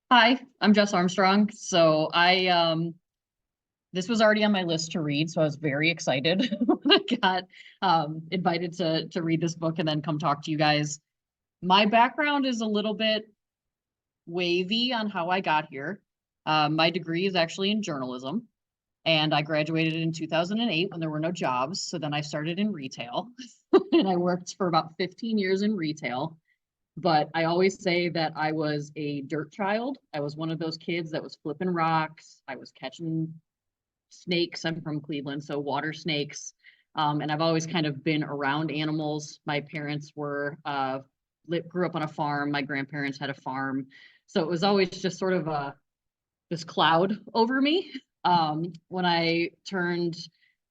Hi, I'm Jess Armstrong. This was already on my list to read, so I was very excited when I got invited to read this book and then come talk to you guys. My background is a little bit wavy on how I got here. My degree is actually in journalism, and I graduated in 2008 when there were no jobs. So then I started in retail, and I worked for about 15 years in retail. But I always say that I was a dirt child. I was one of those kids that was flipping rocks. I was catching snakes. I'm from Cleveland, so water snakes. And I've always kind of been around animals. My parents grew up on a farm. My grandparents had a farm. So it was always just sort of this cloud over me. When I turned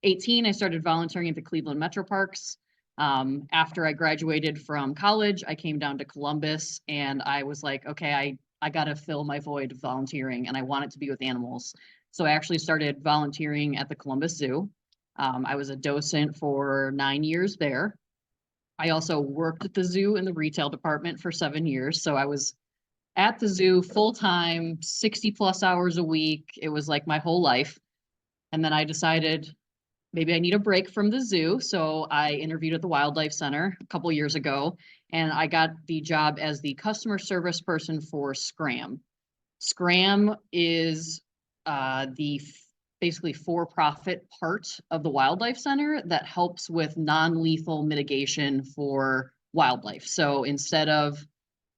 18, I started volunteering at the Cleveland Metro Parks. After I graduated from college, I came down to Columbus and I was like, okay, I got to fill my void of volunteering and I want it to be with animals. So I actually started volunteering at the Columbus Zoo. I was a docent for 9 years there. I also worked at the zoo in the retail department for 7 years. So I was at the zoo full time, 60 plus hours a week. It was like my whole life. And then I decided maybe I need a break from the zoo. So I interviewed at the Wildlife Center a couple years ago, and I got the job as the customer service person for Scram. Scram is the basically for-profit part of the Wildlife Center that helps with non-lethal mitigation for wildlife. So instead of,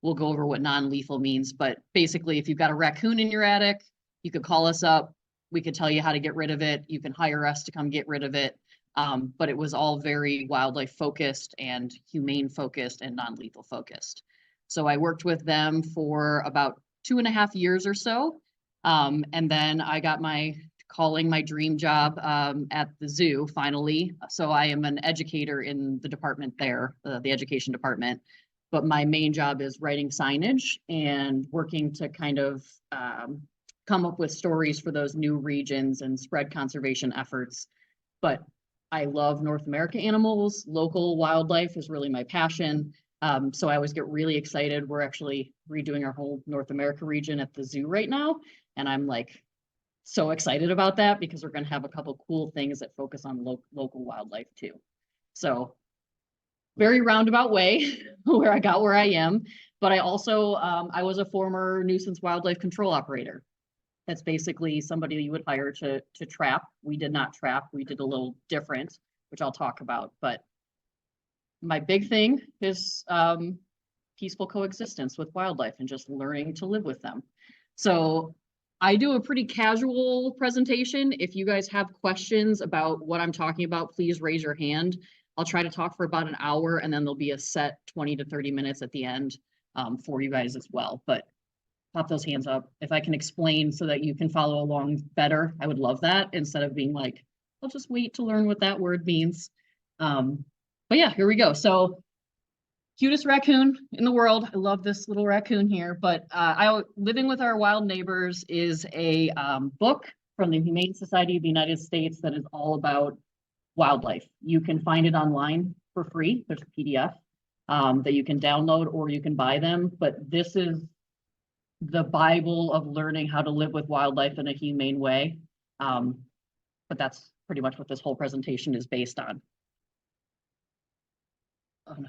we'll go over what non-lethal means, but basically if you've got a raccoon in your attic, you could call us up. We could tell you how to get rid of it. You can hire us to come get rid of it. But it was all very wildlife focused and humane focused and non-lethal focused. So I worked with them for about 2.5 years or so. And then I got my dream job at the zoo finally. So I am an educator in the department there, the education department. But my main job is writing signage and working to kind of come up with stories for those new regions and spread conservation efforts. But I love North America animals. Local wildlife is really my passion. So I always get really excited. We're actually redoing our whole North America region at the zoo right now. And I'm like so excited about that because we're going to have a couple cool things that focus on local wildlife too. So very roundabout way where I got where I am. But I also, I was a former nuisance wildlife control operator. That's basically somebody you would hire to trap. We did not trap. We did a little different, which I'll talk about. But my big thing is peaceful coexistence with wildlife and just learning to live with them. So I do a pretty casual presentation. If you guys have questions about what I'm talking about, please raise your hand. I'll try to talk for about an hour and then there'll be a set 20 to 30 minutes at the end for you guys as well. But pop those hands up. If I can explain so that you can follow along better, I would love that instead of being like, I'll just wait to learn what that word means. But yeah, here we go. So cutest raccoon in the world. I love this little raccoon here, but Living with Our Wild Neighbors is a book from the Humane Society of the United States that is all about wildlife. You can find it online for free. There's a PDF that you can download or you can buy them, but this is the Bible of learning how to live with wildlife in a humane way. But that's pretty much what this whole presentation is based on. Oh no.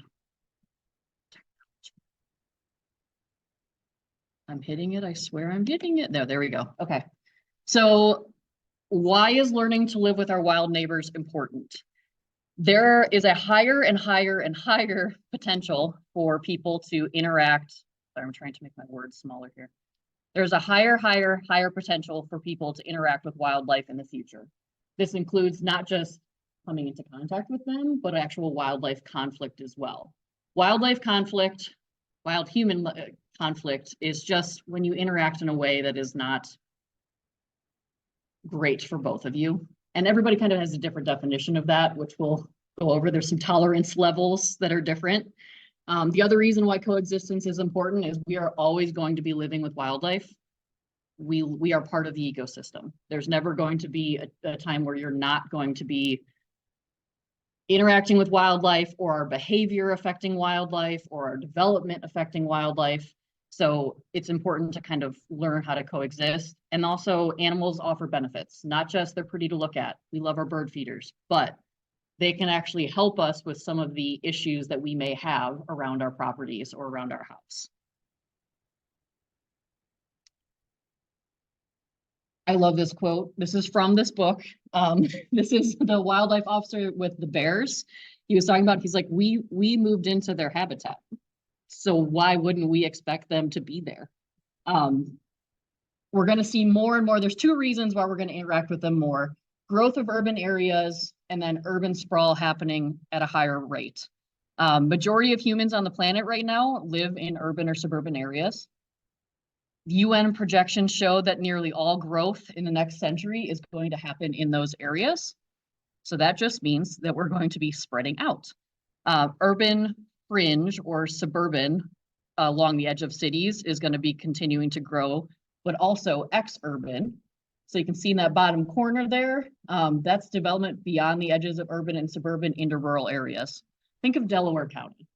I'm hitting it. I swear I'm getting it. No, there we go. Okay. So why is learning to live with our wild neighbors important? There is a higher and higher and higher potential for people to interact. Sorry, I'm trying to make my words smaller here. There's a higher potential for people to interact with wildlife in the future. This includes not just coming into contact with them, but actual wildlife conflict as well. Wildlife conflict, wild human conflict is just when you interact in a way that is not great for both of you. And everybody kind of has a different definition of that, which we'll go over. There's some tolerance levels that are different. The other reason why coexistence is important is we are always going to be living with wildlife. We are part of the ecosystem. There's never going to be a time where you're not going to be interacting with wildlife or our behavior affecting wildlife or our development affecting wildlife. So it's important to kind of learn how to coexist. And also animals offer benefits, not just they're pretty to look at. We love our bird feeders, but they can actually help us with some of the issues that we may have around our properties or around our house. I love this quote. This is from this book. This is the wildlife officer with the bears. He was talking about, he's like, we moved into their habitat. So why wouldn't we expect them to be there? We're going to see more and more. There's two reasons why we're going to interact with them more. Growth of urban areas and then urban sprawl happening at a higher rate. Majority of humans on the planet right now live in urban or suburban areas. UN projections show that nearly all growth in the next century is going to happen in those areas. So that just means that we're going to be spreading out. Urban fringe or suburban along the edge of cities is going to be continuing to grow, but also ex-urban. So you can see in that bottom corner there, that's development beyond the edges of urban and suburban into rural areas. Think of Delaware County.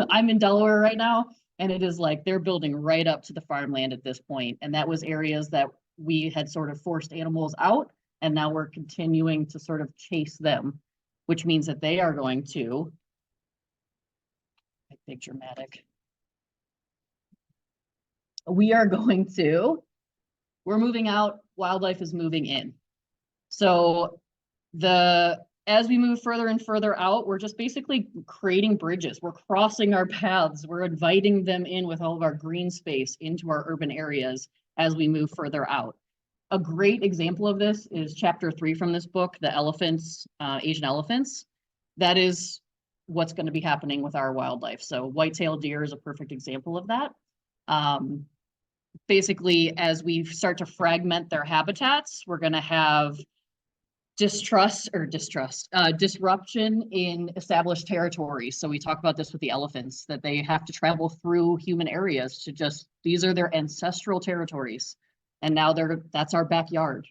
I'm in Delaware right now, and it is like they're building right up to the farmland at this point. And that was areas that we had sort of forced animals out, and now we're continuing to sort of chase them, which means that they are going to, big dramatic. We're moving out, wildlife is moving in. So as we move further and further out, we're just basically creating bridges. We're crossing our paths. We're inviting them in with all of our green space into our urban areas as we move further out. A great example of this is chapter 3 from this book, the elephants, Asian elephants. That is what's going to be happening with our wildlife. So white-tailed deer is a perfect example of that. Basically, as we start to fragment their habitats, we're going to have disruption in established territories. So we talk about this with the elephants, that they have to travel through human areas these are their ancestral territories. And now that's our backyard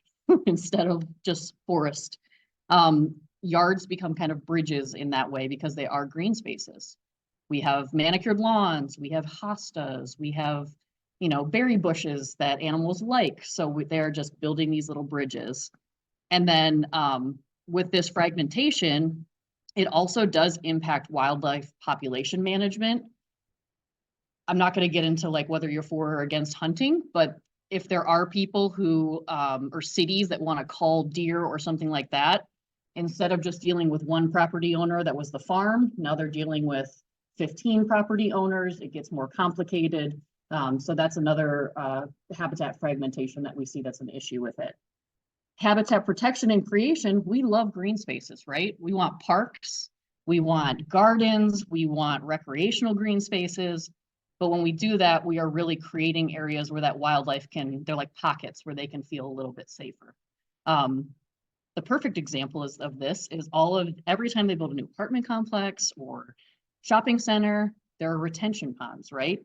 instead of just forest. Yards become kind of bridges in that way because they are green spaces. We have manicured lawns, we have hostas, we have, berry bushes that animals like. So they're just building these little bridges. And then with this fragmentation, it also does impact wildlife population management. I'm not going to get into like whether you're for or against hunting, but if there are people who or cities that want to call deer or something like that, instead of just dealing with one property owner that was the farm, now they're dealing with 15 property owners. It gets more complicated. So that's another habitat fragmentation that we see that's an issue with it. Habitat protection and creation, we love green spaces, right? We want parks, we want gardens, we want recreational green spaces. But when we do that, we are really creating areas where that wildlife they're like pockets where they can feel a little bit safer. The perfect example of this is every time they build a new apartment complex or shopping center, there are retention ponds, right?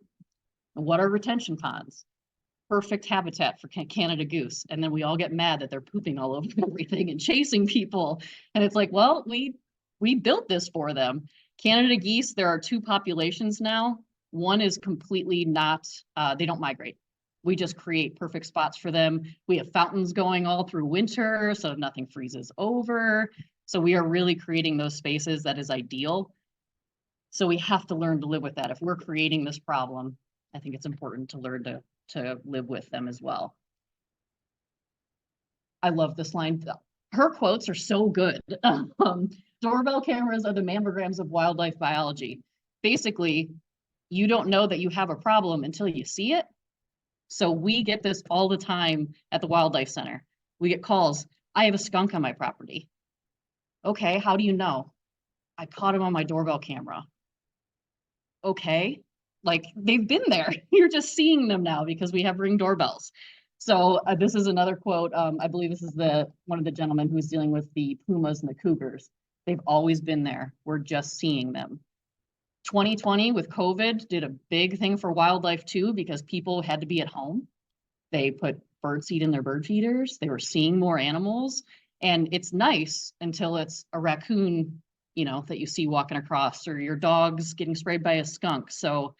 And what are retention ponds? Perfect habitat for Canada goose. And then we all get mad that they're pooping all over everything and chasing people. And it's like, well, we built this for them. Canada geese, there are 2 populations now. One is completely not, they don't migrate. We just create perfect spots for them. We have fountains going all through winter, so nothing freezes over. So we are really creating those spaces that is ideal. So we have to learn to live with that. If we're creating this problem, I think it's important to learn to live with them as well. I love this line. Her quotes are so good. Doorbell cameras are the mammograms of wildlife biology. Basically, you don't know that you have a problem until you see it. So we get this all the time at the Wildlife Center. We get calls, I have a skunk on my property. Okay, how do you know? I caught him on my doorbell camera. Okay, like they've been there. You're just seeing them now because we have Ring doorbells. So this is another quote. I believe this is one of the gentlemen who's dealing with the pumas and the cougars. They've always been there. We're just seeing them. 2020 with COVID did a big thing for wildlife too, because people had to be at home. They put birdseed in their bird feeders. They were seeing more animals, and it's nice until it's a raccoon, that you see walking across, or your dog's getting sprayed by a skunk. So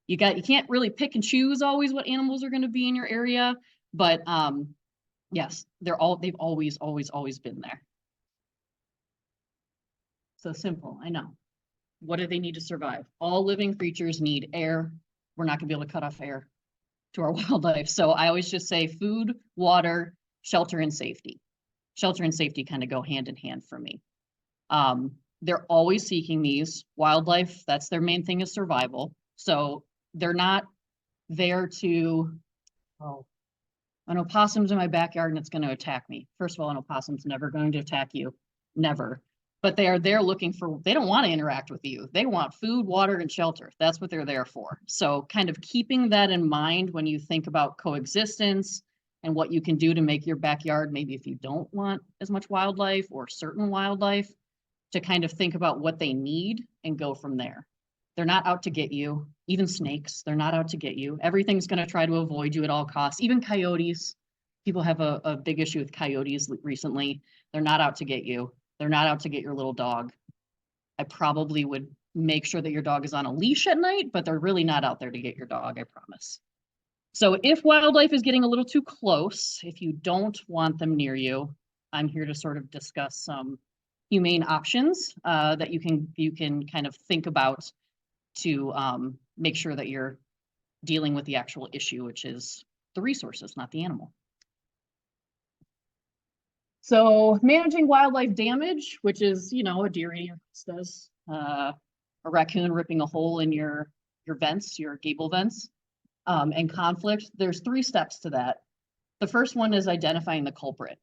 You can't really pick and choose always what animals are going to be in your area, but yes, they've always been there. So simple, I know. What do they need to survive? All living creatures need air. We're not gonna be able to cut off air to our wildlife. So I always just say food, water, shelter, and safety. Shelter and safety kind of go hand in hand for me. They're always seeking these. Wildlife, that's their main thing, is survival. So they're not there to, oh, an opossum's in my backyard and it's going to attack me. First of all, an opossum's never going to attack you, never. But they are there looking for, they don't want to interact with you. They want food, water, and shelter. That's what they're there for. So kind of keeping that in mind when you think about coexistence and what you can do to make your backyard, maybe if you don't want as much wildlife or certain wildlife, to kind of think about what they need and go from there. They're not out to get you. Even snakes, they're not out to get you. Everything's going to try to avoid you at all costs. Even coyotes. People have a big issue with coyotes recently. They're not out to get you. They're not out to get your little dog. I probably would make sure that your dog is on a leash at night, but they're really not out there to get your dog, I promise. So if wildlife is getting a little too close, if you don't want them near you, I'm here to sort of discuss some humane options that you can kind of think about to make sure that you're dealing with the actual issue, which is the resources, not the animal. So managing wildlife damage, which is, you know, a deer eating your does, a raccoon ripping a hole in your vents, your gable vents, and conflict, there's 3 steps to that. The first one is identifying the culprit.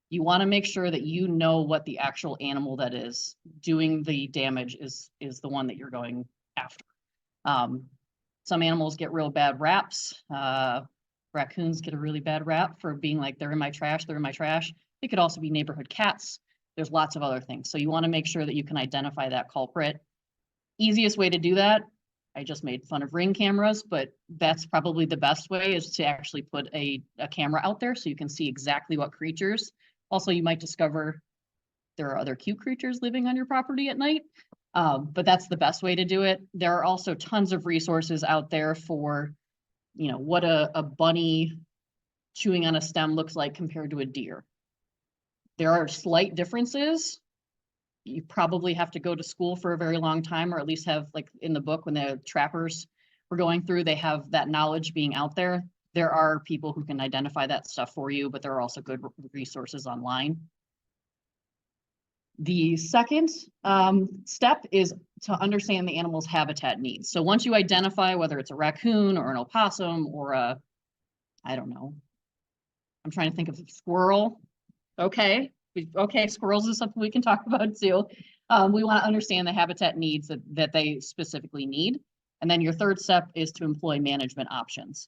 You want to make sure that you know what the actual animal that is doing the damage is the one that you're going after. Some animals get real bad raps. Raccoons get a really bad rap for being like, they're in my trash, they're in my trash. It could also be neighborhood cats. There's lots of other things. So you want to make sure that you can identify that culprit. Easiest way to do that, I just made fun of Ring cameras, but that's probably the best way, is to actually put a camera out there so you can see exactly what creatures. Also, you might discover there are other cute creatures living on your property at night, but that's the best way to do it. There are also tons of resources out there for, you know, what a bunny chewing on a stem looks like compared to a deer. There are slight differences. You probably have to go to school for a very long time, or at least have, like in the book when the trappers were going through, they have that knowledge being out there. There are people who can identify that stuff for you, but there are also good resources online. The second step is to understand the animal's habitat needs. So once you identify whether it's a raccoon or an opossum or a, I don't know, I'm trying to think of a squirrel. Okay, squirrels is something we can talk about too. We want to understand the habitat needs that they specifically need. And then your third step is to employ management options.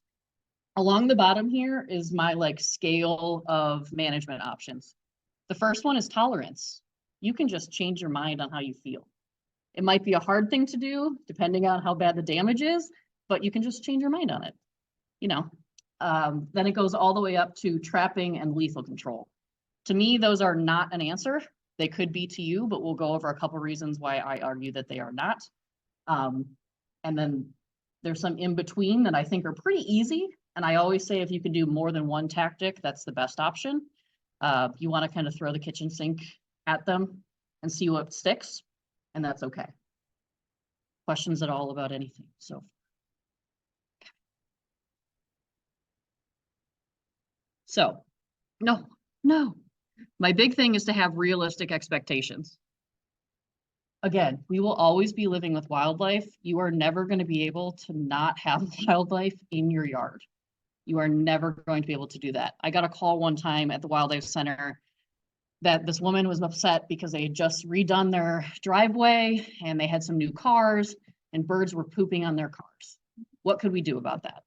Along the bottom here is my like scale of management options. The first one is tolerance. You can just change your mind on how you feel. It might be a hard thing to do depending on how bad the damage is, but you can just change your mind on it. You know, then it goes all the way up to trapping and lethal control. To me, those are not an answer. They could be to you, but we'll go over a couple reasons why I argue that they are not. And then there's some in between that I think are pretty easy. And I always say if you can do more than one tactic, that's the best option. You want to kind of throw the kitchen sink at them and see what sticks, and that's okay. Questions at all about anything? So no. My big thing is to have realistic expectations. Again, we will always be living with wildlife. You are never going to be able to not have wildlife in your yard. You are never going to be able to do that. I got a call one time at the Wildlife Center that this woman was upset because they had just redone their driveway and they had some new cars and birds were pooping on their cars. What could we do about that?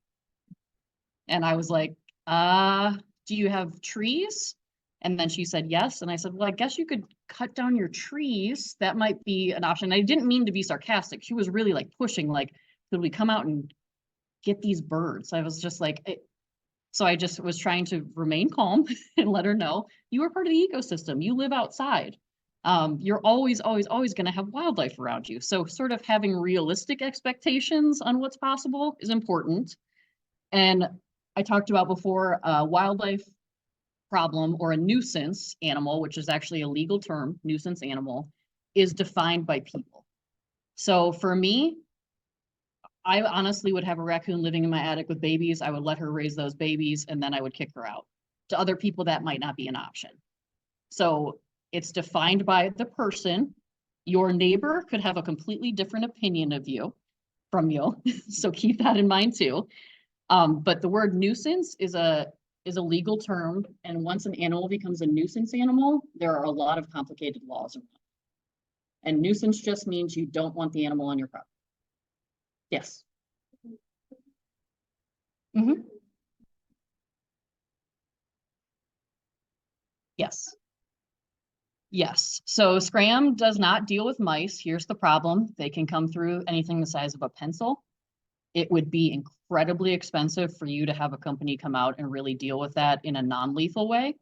And I was like, do you have trees? And then she said, yes. And I said, well, I guess you could cut down your trees. That might be an option. I didn't mean to be sarcastic. She was really like pushing, like, could we come out and get these birds? I was just like, so I just was trying to remain calm and let her know, you are part of the ecosystem. You live outside. you're always going to have wildlife around you. So sort of having realistic expectations on what's possible is important. And I talked about before, wildlife problem or a nuisance animal, which is actually a legal term, nuisance animal, is defined by people. So for me, I honestly would have a raccoon living in my attic with babies. I would let her raise those babies and then I would kick her out. To other people, that might not be an option. So it's defined by the person. Your neighbor could have a completely different opinion of you from you. So keep that in mind too. But the word nuisance is a legal term. And once an animal becomes a nuisance animal, there are a lot of complicated laws around it. And nuisance just means you don't want the animal on your property. Yes. Mm-hmm. Yes. Yes. So Scram does not deal with mice. Here's the problem. They can come through anything the size of a pencil. It would be incredibly expensive for you to have a company come out and really deal with that in a non-lethal way.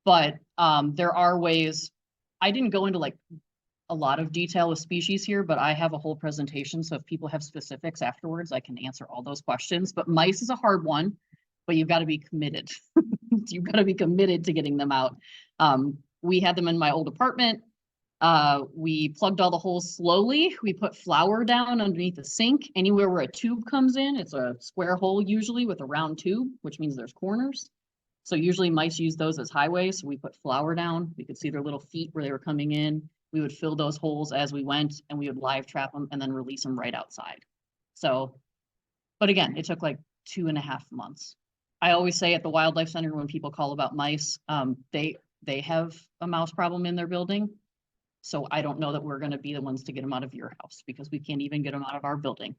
But there are ways. I didn't go into like a lot of detail with species here, but I have a whole presentation. So if people have specifics afterwards, I can answer all those questions. But mice is a hard one, but you've got to be committed. You've got to be committed to getting them out. We had them in my old apartment. We plugged all the holes slowly. We put flour down underneath the sink. Anywhere where a tube comes in, it's a square hole usually with a round tube, which means there's corners. So usually mice use those as highways. So we put flour down. We could see their little feet where they were coming in. We would fill those holes as we went and we would live trap them and then release them right outside. So, but again, it took like 2.5 months. I always say at the wildlife center when people call about mice, they have a mouse problem in their building. So I don't know that we're going to be the ones to get them out of your house because we can't even get them out of our building.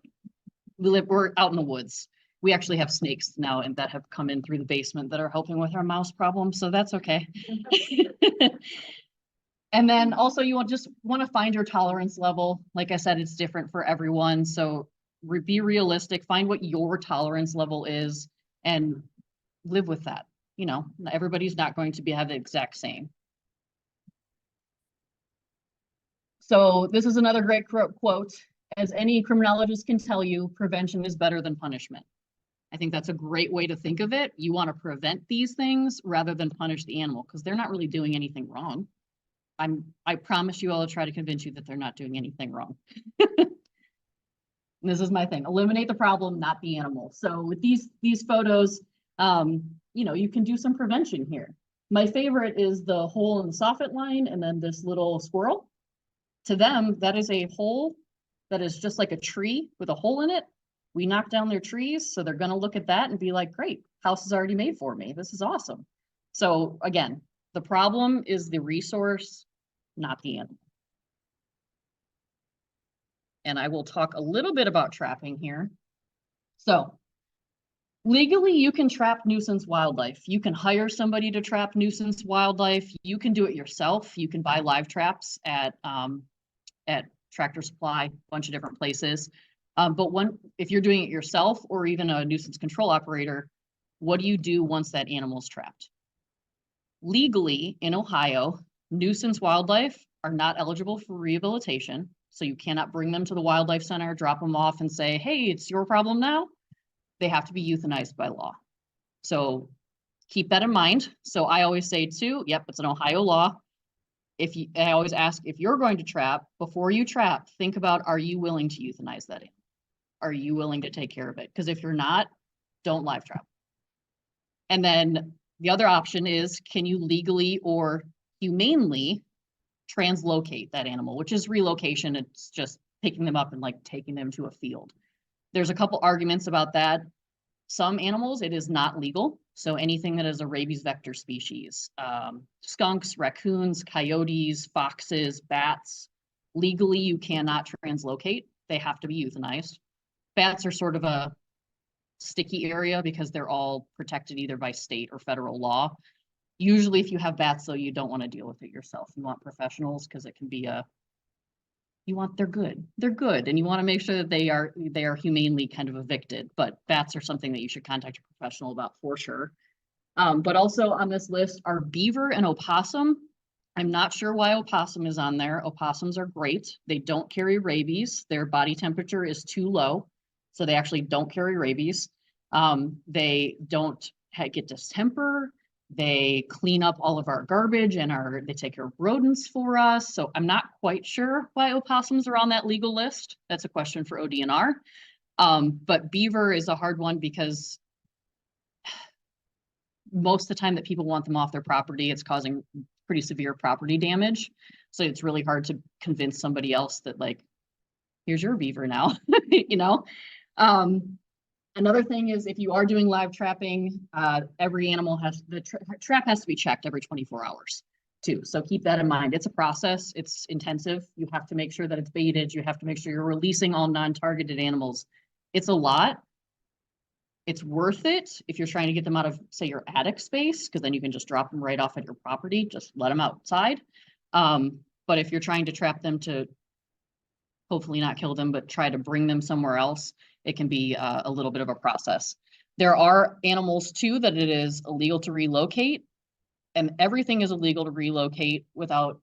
We're out in the woods. We actually have snakes now and that have come in through the basement that are helping with our mouse problem. So that's okay. And then also you just want to find your tolerance level. Like I said, it's different for everyone. So be realistic, find what your tolerance level is and live with that. You know, everybody's not going to have the exact same. So this is another great quote. As any criminologist can tell you, prevention is better than punishment. I think that's a great way to think of it. You want to prevent these things rather than punish the animal because they're not really doing anything wrong. I promise you I'll try to convince you that they're not doing anything wrong. This is my thing. Eliminate the problem, not the animal. So with these photos, you know, you can do some prevention here. My favorite is the hole in the soffit line and then this little squirrel. To them, that is a hole that is just like a tree with a hole in it. We knock down their trees, so they're going to look at that and be like, great, house is already made for me. This is awesome. So again, the problem is the resource, not the animal. And I will talk a little bit about trapping here. So legally, you can trap nuisance wildlife. You can hire somebody to trap nuisance wildlife. You can do it yourself. You can buy live traps at Tractor Supply, a bunch of different places. But if you're doing it yourself or even a nuisance control operator, what do you do once that animal's trapped? Legally, in Ohio, nuisance wildlife are not eligible for rehabilitation. So you cannot bring them to the wildlife center, drop them off and say, hey, it's your problem now. They have to be euthanized by law. So keep that in mind. So I always say too, yep, it's an Ohio law. I always ask if you're going to trap, before you trap, think about, are you willing to euthanize that animal? Are you willing to take care of it? Because if you're not, don't live trap. And then the other option is, can you legally or humanely translocate that animal, which is relocation. It's just picking them up and like taking them to a field. There's a couple arguments about that. Some animals, it is not legal. So anything that is a rabies vector species, skunks, raccoons, coyotes, foxes, bats, legally you cannot translocate. They have to be euthanized. Bats are sort of a sticky area because they're all protected either by state or federal law. Usually if you have bats though, you don't want to deal with it yourself. You want professionals because it can be they're good. They're good. And you want to make sure that they are humanely kind of evicted, but bats are something that you should contact a professional about for sure. But also on this list are beaver and opossum. I'm not sure why opossum is on there. Opossums are great. They don't carry rabies. Their body temperature is too low, so they actually don't carry rabies. They don't get distemper. They clean up all of our garbage and they take care of rodents for us. So I'm not quite sure why opossums are on that legal list. That's a question for ODNR. But beaver is a hard one because most of the time that people want them off their property, it's causing pretty severe property damage. So it's really hard to convince somebody else that, like, here's your beaver now, you know? Another thing is if you are doing live trapping, every animal the trap has to be checked every 24 hours too. So keep that in mind. It's a process. It's intensive. You have to make sure that it's baited. You have to make sure you're releasing all non-targeted animals. It's a lot. It's worth it if you're trying to get them out of, say, your attic space, because then you can just drop them right off at your property. Just let them outside. But if you're trying to trap them to hopefully not kill them, but try to bring them somewhere else, it can be a little bit of a process. There are animals too that it is illegal to relocate, and everything is illegal to relocate without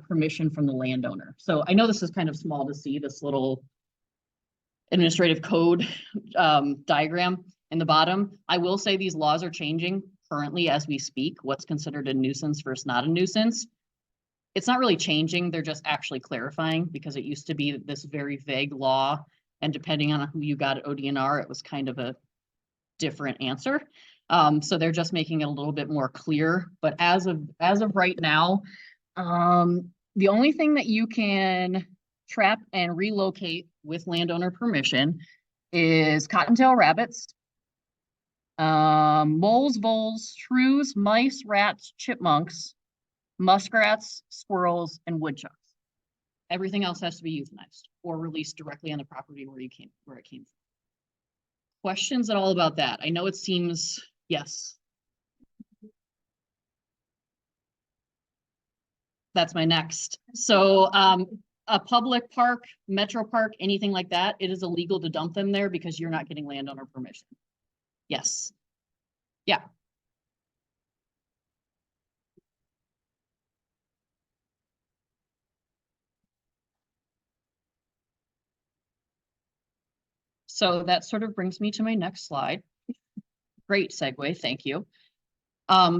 permission from the landowner. So I know this is kind of small to see, this little administrative code diagram in the bottom. I will say these laws are changing currently as we speak, what's considered a nuisance versus not a nuisance. It's not really changing, they're just actually clarifying, because it used to be this very vague law, and depending on who you got at ODNR, it was kind of a different answer. So they're just making it a little bit more clear. But as of right now, the only thing that you can trap and relocate with landowner permission is cottontail rabbits, moles, voles, shrews, mice, rats, chipmunks, muskrats, squirrels, and woodchucks. Everything else has to be euthanized or released directly on the property where it came from. Questions at all about that? I know it seems, yes. That's my next. So a public park, metro park, anything like that, it is illegal to dump them there because you're not getting landowner permission. Yes. Yeah. So that sort of brings me to my next slide. Great segue, thank you.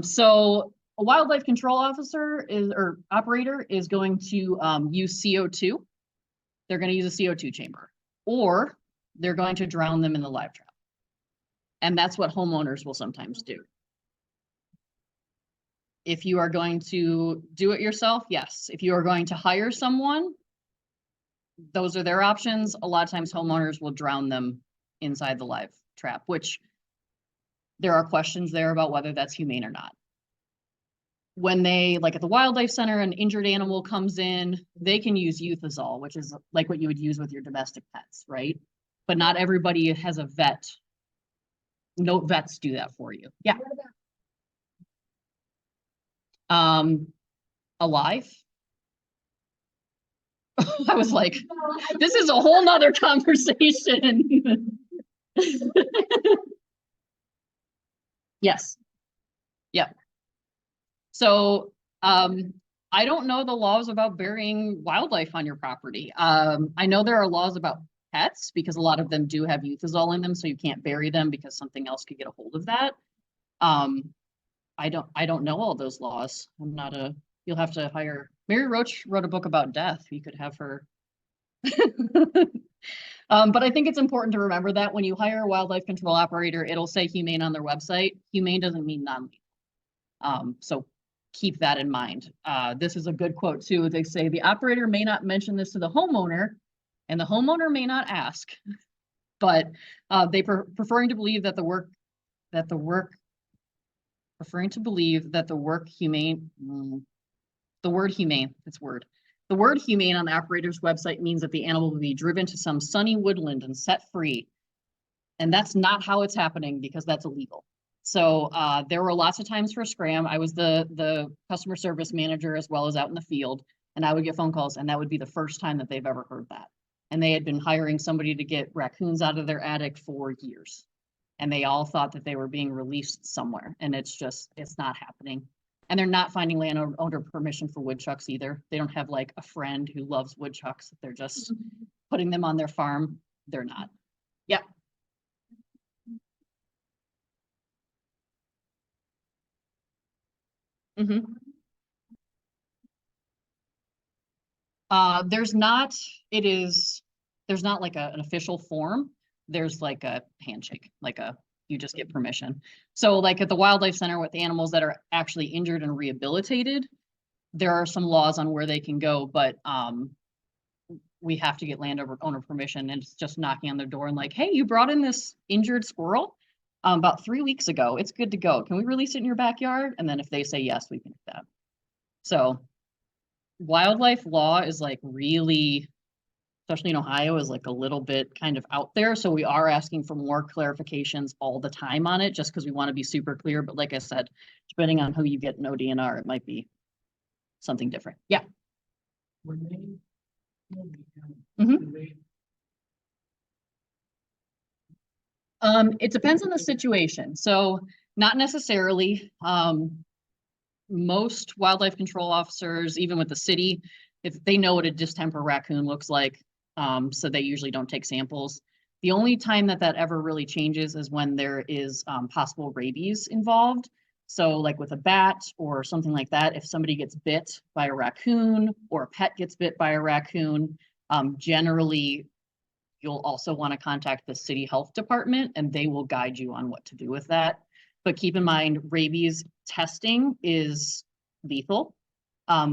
So a wildlife control officer or operator is going to use CO2. They're going to use a CO2 chamber, or they're going to drown them in the live trap. And that's what homeowners will sometimes do. If you are going to do it yourself, yes. If you are going to hire someone, those are their options. A lot of times homeowners will drown them inside the live trap, which there are questions there about whether that's humane or not. When they, like at the wildlife center, an injured animal comes in, they can use Euthazol, which is like what you would use with your domestic pets, right? But not everybody has a vet. No vets do that for you. Yeah. Alive. I was like, this is a whole nother conversation. Yes. Yep. So I don't know the laws about burying wildlife on your property. I know there are laws about pets because a lot of them do have Euthazol in them, so you can't bury them because something else could get a hold of that. I don't know all those laws. I'm not a, you'll have to hire, Mary Roach wrote a book about death. You could have her. But I think it's important to remember that when you hire a wildlife control operator, it'll say humane on their website. Humane doesn't mean non-lethal. So keep that in mind. This is a good quote too. They say the operator may not mention this to the homeowner, and the homeowner may not ask, but they preferring to believe that the work humane, the word humane, the word humane on the operator's website means that the animal will be driven to some sunny woodland and set free. And that's not how it's happening because that's illegal. So there were lots of times for scram. I was the customer service manager as well as out in the field, and I would get phone calls, and that would be the first time that they've ever heard that. And they had been hiring somebody to get raccoons out of their attic for years. And they all thought that they were being released somewhere, and it's not happening. And they're not finding landowner permission for woodchucks either. They don't have like a friend who loves woodchucks. They're just putting them on their farm. They're not. Yeah. Mm-hmm. There's not, there's not like an official form. There's like a handshake, you just get permission. So like at the wildlife center with animals that are actually injured and rehabilitated, there are some laws on where they can go, but we have to get landowner permission, and it's just knocking on their door and like, hey, you brought in this injured squirrel about 3 weeks ago. It's good to go. Can we release it in your backyard? And then if they say yes, we can do that. So wildlife law is like really, especially in Ohio, is like a little bit kind of out there. So we are asking for more clarifications all the time on it, just because we want to be super clear. But like I said, depending on who you get in ODNR, it might be something different. Yeah. Mhm. It depends on the situation. So not necessarily. Most wildlife control officers, even with the city, if they know what a distemper raccoon looks like, so they usually don't take samples. The only time that that ever really changes is when there is possible rabies involved. So like with a bat or something like that, if somebody gets bit by a raccoon or a pet gets bit by a raccoon, generally you'll also want to contact the city health department and they will guide you on what to do with that. But keep in mind, rabies testing is lethal.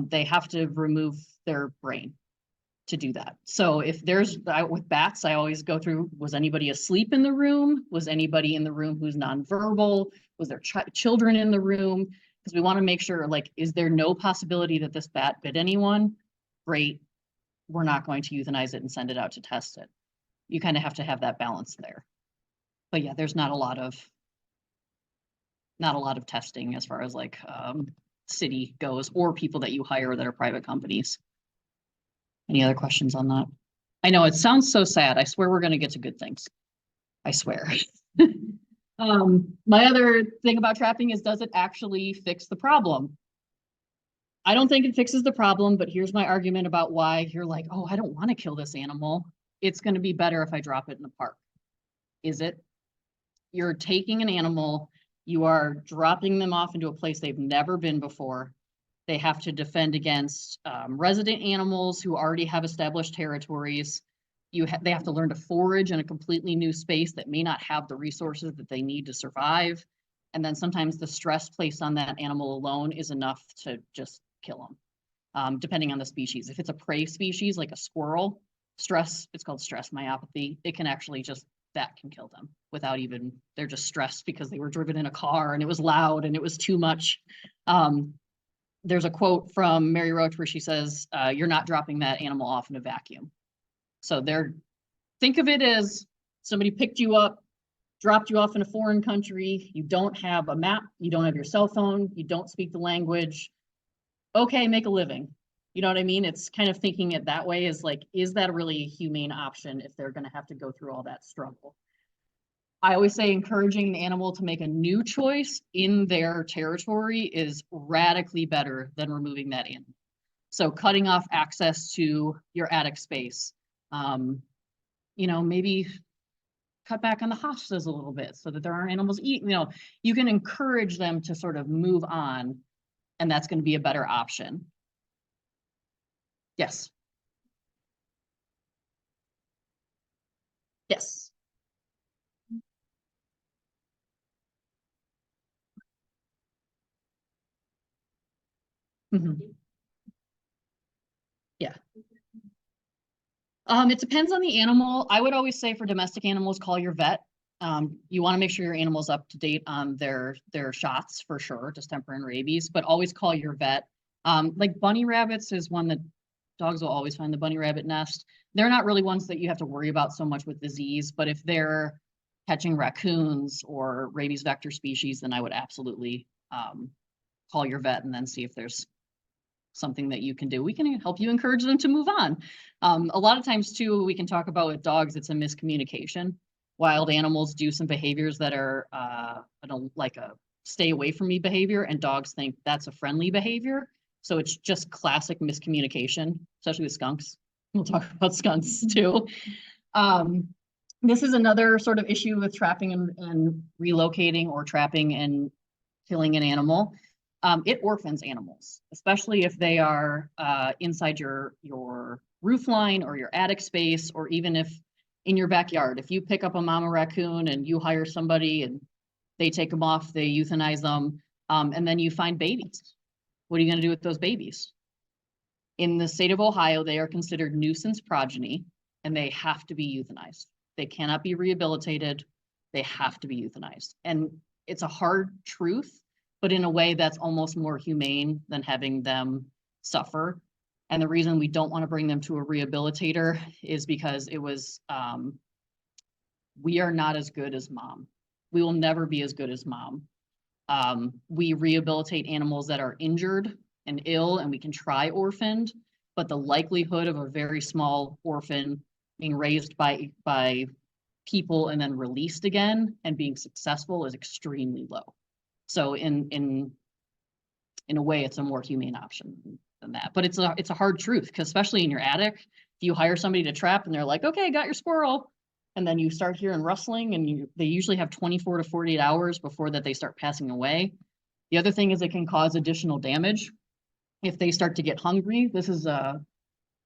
They have to remove their brain to do that. So if there's, with bats, I always go through, was anybody asleep in the room? Was anybody in the room who's nonverbal? Was there children in the room? Because we want to make sure, like, is there no possibility that this bat bit anyone? Great. We're not going to euthanize it and send it out to test it. You kind of have to have that balance there. But yeah, there's not a lot of testing as far as like city goes, or people that you hire that are private companies. Any other questions on that? I know it sounds so sad. I swear we're going to get to good things. I swear. My other thing about trapping is, does it actually fix the problem? I don't think it fixes the problem, but here's my argument about why you're like, oh, I don't want to kill this animal. It's going to be better if I drop it in the park. Is it? You're taking an animal, you are dropping them off into a place they've never been before. They have to defend against resident animals who already have established territories. They have to learn to forage in a completely new space that may not have the resources that they need to survive. And then sometimes the stress placed on that animal alone is enough to just kill them, depending on the species. If it's a prey species like a squirrel, it's called stress myopathy. It can actually just, that can kill them without even, they're just stressed because they were driven in a car and it was loud and it was too much. There's a quote from Mary Roach where she says, you're not dropping that animal off in a vacuum. So think of it as somebody picked you up, dropped you off in a foreign country. You don't have a map. You don't have your cell phone. You don't speak the language. Okay, make a living. You know what I mean? It's kind of thinking it that way, is like, is that really a humane option if they're going to have to go through all that struggle? I always say encouraging an animal to make a new choice in their territory is radically better than removing that animal. So cutting off access to your attic space, maybe cut back on the hostas a little bit so that there aren't animals eating, you can encourage them to sort of move on, and that's going to be a better option. Yes. Yes. Mm-hmm. Yeah. It depends on the animal. I would always say for domestic animals, call your vet. You want to make sure your animal's up to date on their shots for sure, distemper and rabies, but always call your vet. Like bunny rabbits is one that dogs will always find, the bunny rabbit nest. They're not really ones that you have to worry about so much with disease, but if they're catching raccoons or rabies vector species, then I would absolutely call your vet and then see if there's something that you can do. We can help you encourage them to move on. A lot of times too, we can talk about with dogs, it's a miscommunication. Wild animals do some behaviors that are like a stay away from me behavior, and dogs think that's a friendly behavior. So it's just classic miscommunication, especially with skunks. We'll talk about skunks too. This is another sort of issue with trapping and relocating, or trapping and killing an animal. It orphans animals, especially if they are inside your roof line or your attic space, or even if in your backyard. If you pick up a mama raccoon and you hire somebody and they take them off, they euthanize them, and then you find babies. What are you going to do with those babies? In the state of Ohio, they are considered nuisance progeny, and they have to be euthanized. They cannot be rehabilitated. They have to be euthanized. And it's a hard truth, but in a way that's almost more humane than having them suffer. And the reason we don't want to bring them to a rehabilitator is because it was, we are not as good as mom. We will never be as good as mom. We rehabilitate animals that are injured and ill, and we can try orphaned, but the likelihood of a very small orphan being raised by people and then released again and being successful is extremely low. So in a way, it's a more humane option than that. But it's a hard truth, because especially in your attic, if you hire somebody to trap and they're like, okay, got your squirrel, and then you start hearing rustling, and they usually have 24 to 48 hours before that they start passing away. The other thing is it can cause additional damage if they start to get hungry. This is a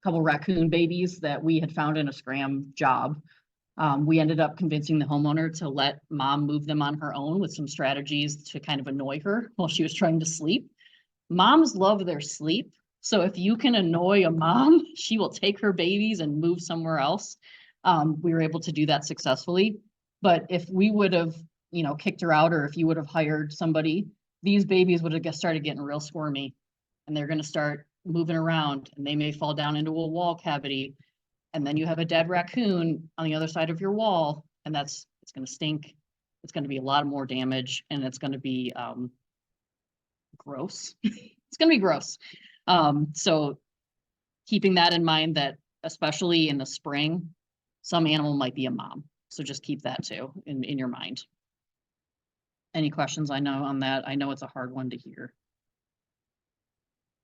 couple raccoon babies that we had found in a scram job. We ended up convincing the homeowner to let mom move them on her own with some strategies to kind of annoy her while she was trying to sleep. Moms love their sleep. So if you can annoy a mom, she will take her babies and move somewhere else. We were able to do that successfully. But if we would have, kicked her out, or if you would have hired somebody, these babies would have started getting real squirmy, and they're going to start moving around, and they may fall down into a wall cavity. And then you have a dead raccoon on the other side of your wall, and it's going to stink. It's going to be a lot more damage, and it's going to be gross. It's going to be gross. So keeping that in mind, that especially in the spring, some animal might be a mom. So just keep that too in your mind. Any questions I know on that? I know it's a hard one to hear.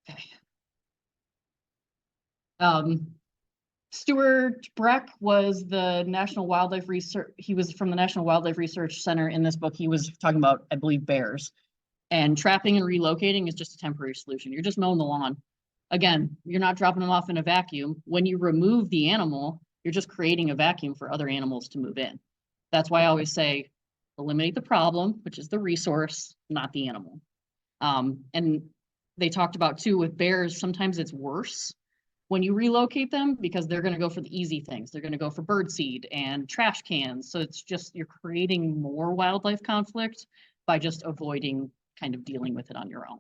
Okay. Stuart Breck was the National Wildlife Research. He was from the National Wildlife Research Center in this book. He was talking about, I believe, bears. And trapping and relocating is just a temporary solution. You're just mowing the lawn. Again, you're not dropping them off in a vacuum. When you remove the animal, you're just creating a vacuum for other animals to move in. That's why I always say, eliminate the problem, which is the resource, not the animal. And they talked about too with bears, sometimes it's worse when you relocate them, because they're going to go for the easy things. They're going to go for birdseed and trash cans. So it's just, you're creating more wildlife conflict by just avoiding kind of dealing with it on your own.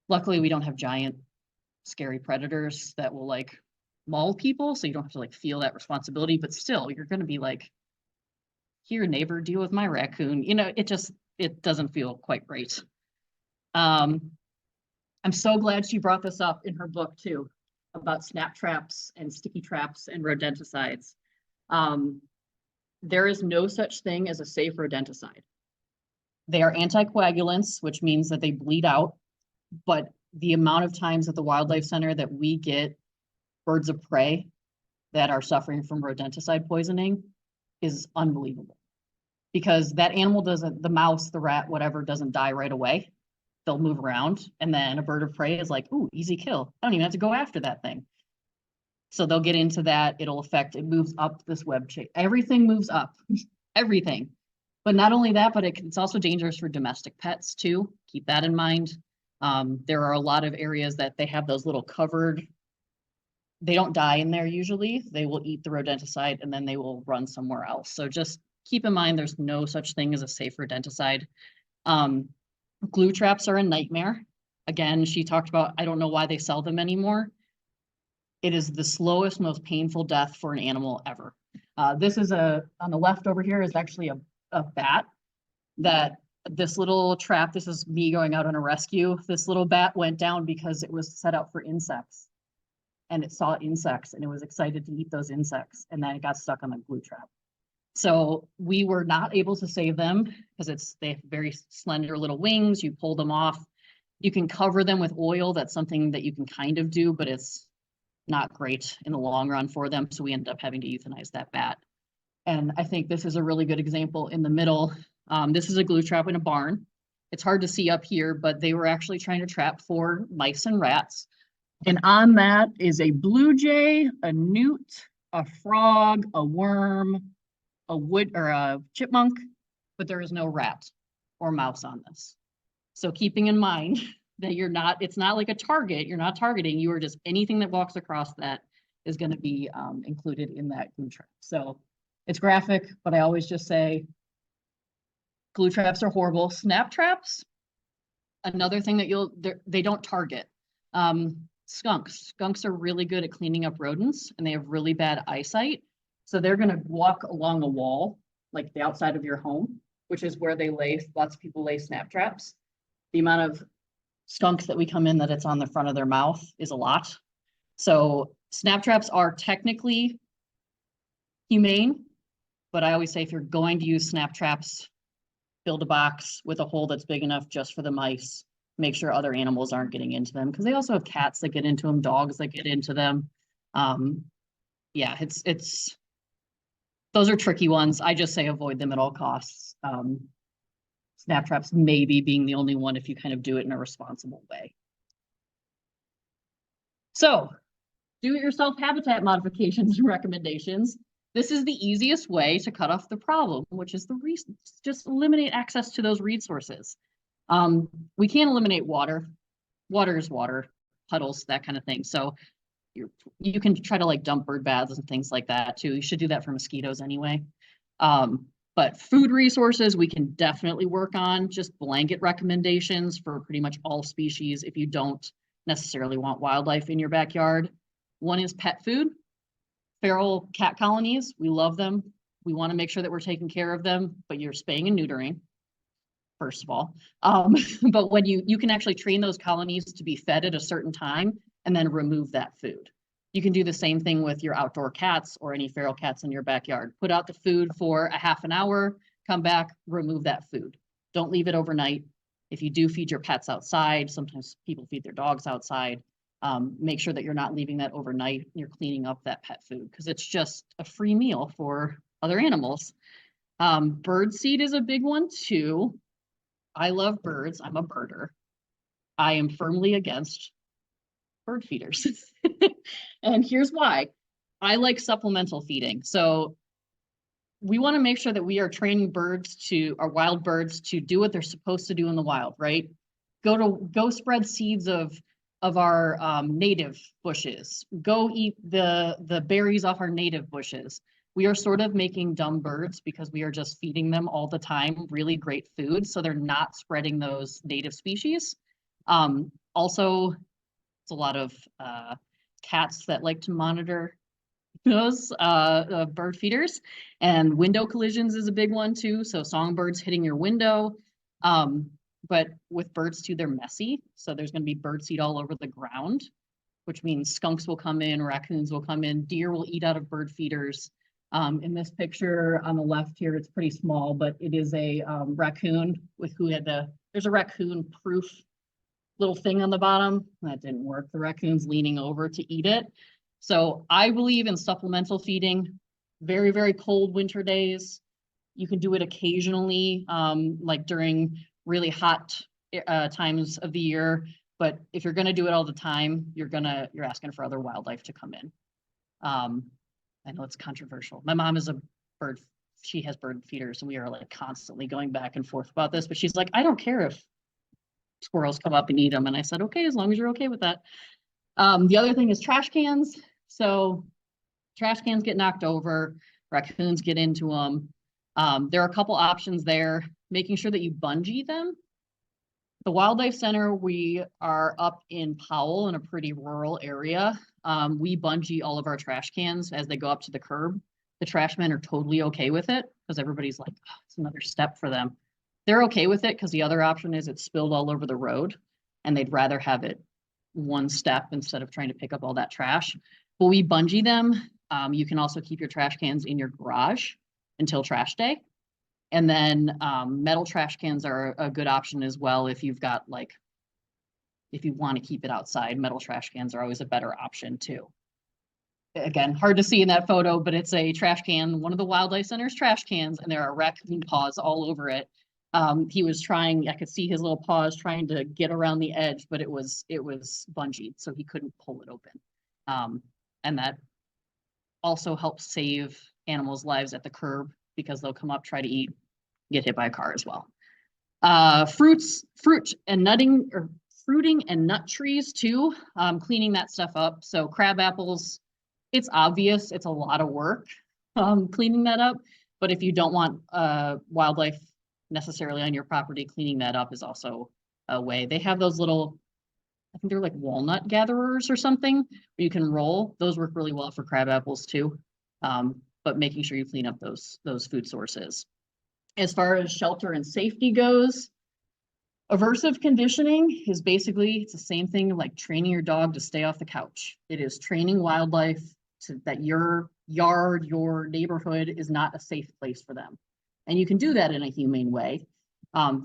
Luckily, we don't have giant, scary predators that will like maul people, so you don't have to like feel that responsibility, but still, you're going to be like, here, neighbor, deal with my raccoon. It doesn't feel quite great. I'm so glad she brought this up in her book too, about snap traps and sticky traps and rodenticides. There is no such thing as a safe rodenticide. They are anticoagulants, which means that they bleed out, but the amount of times at the Wildlife Center that we get birds of prey that are suffering from rodenticide poisoning is unbelievable, because that animal doesn't, the mouse, the rat, whatever, doesn't die right away. They'll move around, and then a bird of prey is like, ooh, easy kill. I don't even have to go after that thing. So they'll get into that. It moves up this web chain. Everything moves up, everything. But not only that, but it's also dangerous for domestic pets too. Keep that in mind. There are a lot of areas that they have those little covered, they don't die in there usually. They will eat the rodenticide and then they will run somewhere else. So just keep in mind, there's no such thing as a safe rodenticide. Glue traps are a nightmare. Again, she talked about, I don't know why they sell them anymore. It is the slowest, most painful death for an animal ever. This is on the left over here is actually a bat that this little trap, this is me going out on a rescue. This little bat went down because it was set up for insects, and it saw insects and it was excited to eat those insects, and then it got stuck on the glue trap. So we were not able to save them because they have very slender little wings. You pull them off. You can cover them with oil. That's something that you can kind of do, but it's not great in the long run for them. So we ended up having to euthanize that bat. And I think this is a really good example in the middle. This is a glue trap in a barn. It's hard to see up here, but they were actually trying to trap for mice and rats. And on that is a blue jay, a newt, a frog, a worm, a wood or a chipmunk, but there is no rat or mouse on this. So keeping in mind that it's not like a target, you're not targeting, you are just anything that walks across that is going to be included in that glue trap. So it's graphic, but I always just say glue traps are horrible. Snap traps, another thing that they don't target. Skunks are really good at cleaning up rodents and they have really bad eyesight. So they're going to walk along a wall, like the outside of your home, which is where lots of people lay snap traps. The amount of skunks that we come in that it's on the front of their mouth is a lot. So snap traps are technically humane, but I always say if you're going to use snap traps, build a box with a hole that's big enough just for the mice. Make sure other animals aren't getting into them because they also have cats that get into them, dogs that get into them. Yeah, it's those are tricky ones. I just say avoid them at all costs. Snap traps maybe being the only one if you kind of do it in a responsible way. So do-it-yourself habitat modifications and recommendations. This is the easiest way to cut off the problem, which is just eliminate access to those resources. We can't eliminate water. Water is water, puddles, that kind of thing. So you can try to like dump bird baths and things like that too. You should do that for mosquitoes anyway. But food resources, we can definitely work on just blanket recommendations for pretty much all species if you don't necessarily want wildlife in your backyard. One is pet food. Feral cat colonies, we love them. We want to make sure that we're taking care of them, but you're spaying and neutering, first of all. But when you can actually train those colonies to be fed at a certain time and then remove that food. You can do the same thing with your outdoor cats or any feral cats in your backyard. Put out the food for a half an hour, come back, remove that food. Don't leave it overnight. If you do feed your pets outside, sometimes people feed their dogs outside, make sure that you're not leaving that overnight. You're cleaning up that pet food because it's just a free meal for other animals. Bird seed is a big one too. I love birds. I'm a birder. I am firmly against bird feeders. And here's why. I like supplemental feeding. So we want to make sure that we are training our wild birds to do what they're supposed to do in the wild, right? Go spread seeds of our native bushes. Go eat the berries off our native bushes. We are sort of making dumb birds because we are just feeding them all the time really great food, so they're not spreading those native species. Also, it's a lot of cats that like to monitor those bird feeders, and window collisions is a big one too. So songbirds hitting your window. But with birds too, they're messy. So there's going to be bird seed all over the ground, which means skunks will come in, raccoons will come in, deer will eat out of bird feeders. In this picture on the left here, it's pretty small, but it is a raccoon there's a raccoon proof little thing on the bottom. That didn't work. The raccoon's leaning over to eat it. So I believe in supplemental feeding, very, very cold winter days. You can do it occasionally, like during really hot times of the year. But if you're going to do it all the time, you're asking for other wildlife to come in. I know it's controversial. My mom is she has bird feeders, and we are like constantly going back and forth about this, but she's like, I don't care if squirrels come up and eat them. And I said, okay, as long as you're okay with that. The other thing is trash cans. So trash cans get knocked over, raccoons get into them. There are a couple options there, making sure that you bungee them. The Wildlife Center, we are up in Powell in a pretty rural area. We bungee all of our trash cans as they go up to the curb. The trash men are totally okay with it because everybody's like, oh, it's another step for them. They're okay with it because the other option is it's spilled all over the road and they'd rather have it one step instead of trying to pick up all that trash. But we bungee them. You can also keep your trash cans in your garage until trash day. And then metal trash cans are a good option as well if you've got like, if you want to keep it outside, metal trash cans are always a better option too. Again, hard to see in that photo, but it's a trash can, one of the Wildlife Center's trash cans, and there are raccoon paws all over it. He was trying, I could see his little paws trying to get around the edge, but it was bungeed, so he couldn't pull it open. And that also helps save animals' lives at the curb because they'll come up, try to eat, get hit by a car as well. Fruit and nutting, or fruiting and nut trees too, cleaning that stuff up. So crab apples, it's obvious, it's a lot of work cleaning that up, but if you don't want wildlife necessarily on your property, cleaning that up is also a way. They have those little, I think they're like walnut gatherers or something, where you can roll. Those work really well for crab apples too, but making sure you clean up those food sources. As far as shelter and safety goes, aversive conditioning is basically, it's the same thing like training your dog to stay off the couch. It is training wildlife to that your yard, your neighborhood is not a safe place for them. And you can do that in a humane way.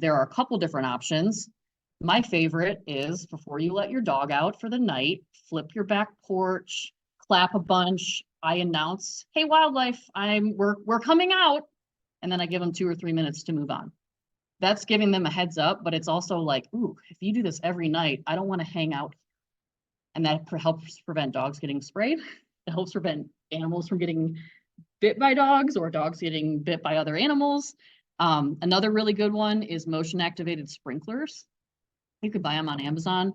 There are a couple different options. My favorite is before you let your dog out for the night, flip your back porch, clap a bunch. I announce, hey, wildlife, we're coming out. And then I give them 2 or 3 minutes to move on. That's giving them a heads up, but it's also like, ooh, if you do this every night, I don't want to hang out. And that helps prevent dogs getting sprayed. It helps prevent animals from getting bit by dogs or dogs getting bit by other animals. Another really good one is motion activated sprinklers. You could buy them on Amazon.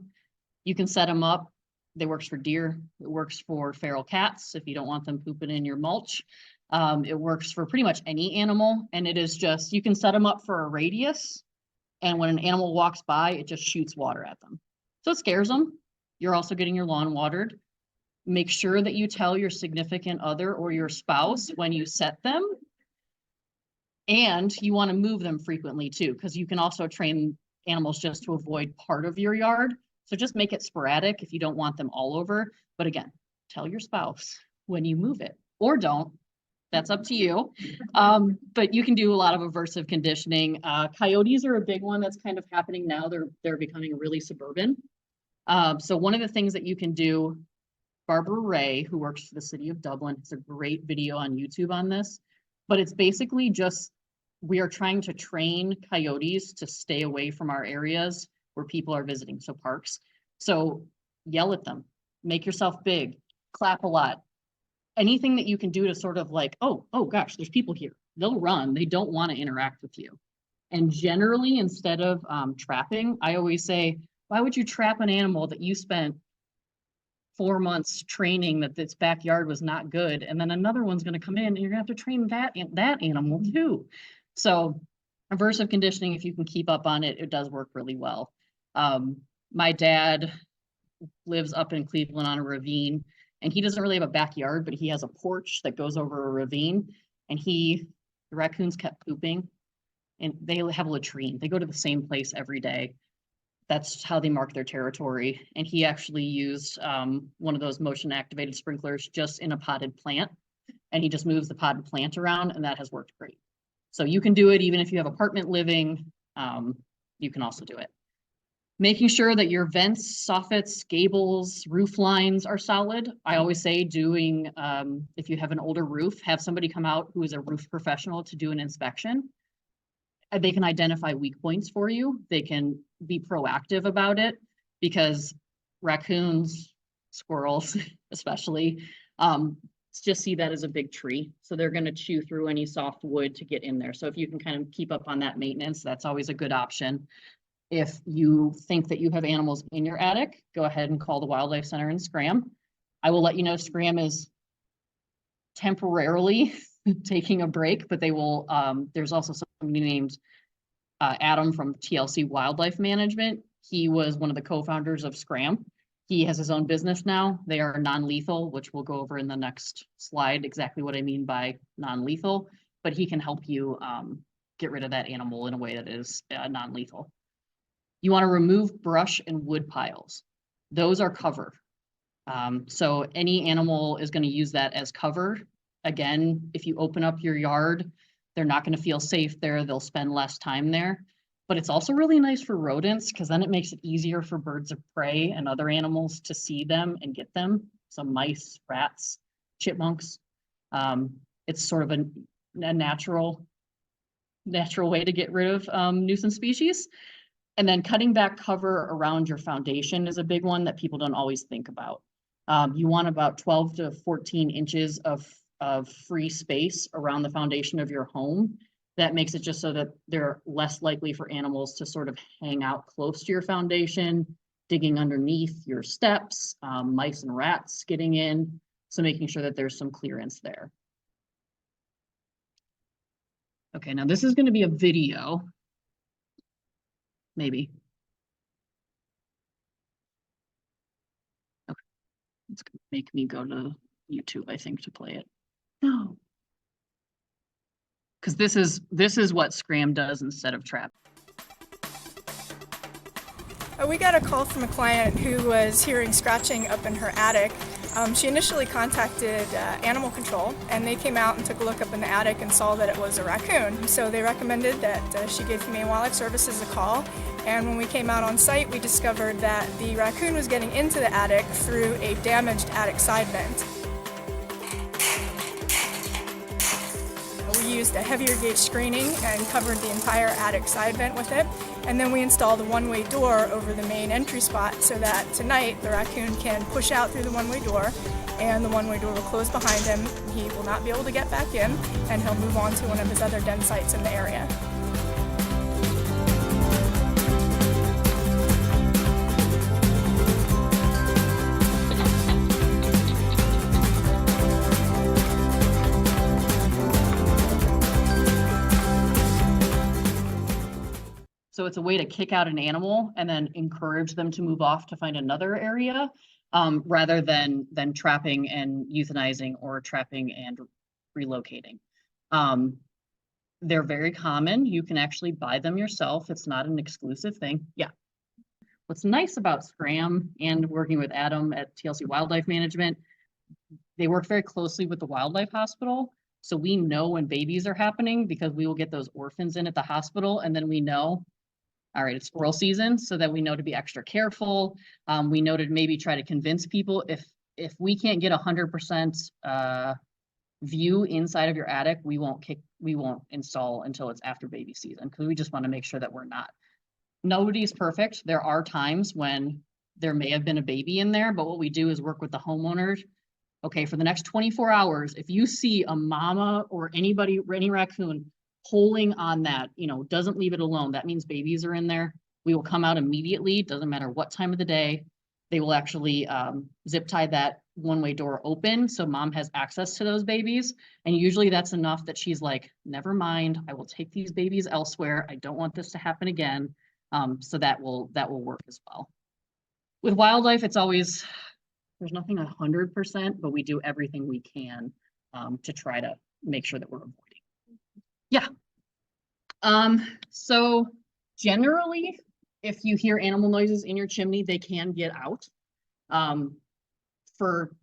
You can set them up. They works for deer. It works for feral cats if you don't want them pooping in your mulch. It works for pretty much any animal, and it is just, you can set them up for a radius, and when an animal walks by, it just shoots water at them. So it scares them. You're also getting your lawn watered. Make sure that you tell your significant other or your spouse when you set them. And you want to move them frequently too, because you can also train animals just to avoid part of your yard. So just make it sporadic if you don't want them all over. But again, tell your spouse when you move it, or don't. That's up to you. But you can do a lot of aversive conditioning. Coyotes are a big one that's kind of happening now. They're becoming really suburban. So one of the things that you can do, Barbara Ray, who works for the city of Dublin, has a great video on YouTube on this, but it's basically just, we are trying to train coyotes to stay away from our areas where people are visiting, so parks. So yell at them, make yourself big, clap a lot. Anything that you can do to sort of like, oh gosh, there's people here. They'll run. They don't want to interact with you. And generally, instead of trapping, I always say, why would you trap an animal that you spent 4 months training that its backyard was not good, and then another one's going to come in and you're going to have to train that animal too. So aversive conditioning, if you can keep up on it, it does work really well. My dad lives up in Cleveland on a ravine, and he doesn't really have a backyard, but he has a porch that goes over a ravine, and the raccoons kept pooping, and they have a latrine. They go to the same place every day. That's how they mark their territory. And he actually used one of those motion activated sprinklers just in a potted plant, and he just moves the potted plant around, and that has worked great. So you can do it even if you have apartment living. You can also do it. Making sure that your vents, soffits, gables, roof lines are solid. I always say doing, if you have an older roof, have somebody come out who is a roof professional to do an inspection. They can identify weak points for you. They can be proactive about it, because raccoons, squirrels especially, just see that as a big tree. So they're going to chew through any soft wood to get in there. So if you can kind of keep up on that maintenance, that's always a good option. If you think that you have animals in your attic, go ahead and call the Wildlife Center in Scram. I will let you know Scram is temporarily taking a break, but they will, there's also somebody named Adam from TLC Wildlife Management. He was one of the co-founders of Scram. He has his own business now. They are non-lethal, which we'll go over in the next slide, exactly what I mean by non-lethal, but he can help you get rid of that animal in a way that is non-lethal. You want to remove brush and wood piles. Those are cover. So any animal is going to use that as cover. Again, if you open up your yard, They're not going to feel safe there. They'll spend less time there. But it's also really nice for rodents because then it makes it easier for birds of prey and other animals to see them and get them. So mice, rats, chipmunks. It's sort of a natural way to get rid of nuisance species. And then cutting back cover around your foundation is a big one that people don't always think about. You want about 12 to 14 inches of free space around the foundation of your home. That makes it just so that they're less likely for animals to sort of hang out close to your foundation, digging underneath your steps, mice and rats getting in. So making sure that there's some clearance there. Okay, now this is going to be a video. Maybe. Okay, it's going to make me go to YouTube, I think, to play it. No. Because this is what Scram does instead of trap. We got a call from a client who was hearing scratching up in her attic. She initially contacted animal control, and they came out and took a look up in the attic and saw that it was a raccoon. So they recommended that she give Humane Wildlife Services a call. And when we came out on site, we discovered that the raccoon was getting into the attic through a damaged attic side vent. We used a heavier gauge screening and covered the entire attic side vent with it. And then we installed a one-way door over the main entry spot so that tonight the raccoon can push out through the one-way door and the one-way door will close behind him. He will not be able to get back in and he'll move on to one of his other den sites in the area. So it's a way to kick out an animal and then encourage them to move off to find another area, rather than trapping and euthanizing or trapping and relocating. They're very common. You can actually buy them yourself. It's not an exclusive thing. Yeah. What's nice about Scram and working with Adam at TLC Wildlife Management, they work very closely with the wildlife hospital. So we know when babies are happening because we will get those orphans in at the hospital, and then we know, all right, it's squirrel season, so that we know to be extra careful. We know to maybe try to convince people if we can't get 100% view inside of your attic, we won't install until it's after baby season, because we just want to make sure that we're not. Nobody's perfect. There are times when there may have been a baby in there, but what we do is work with the homeowners. Okay, for the next 24 hours, if you see a mama or anybody, any raccoon pulling on that, doesn't leave it alone, that means babies are in there. We will come out immediately. Doesn't matter what time of the day. They will actually zip tie that one-way door open so mom has access to those babies. And usually that's enough that she's like, never mind, I will take these babies elsewhere. I don't want this to happen again. So that will work as well. With wildlife, it's always, there's nothing 100%, but we do everything we can to try to make sure that we're avoiding. Yeah. So generally, if you hear animal noises in your chimney, they can get out. For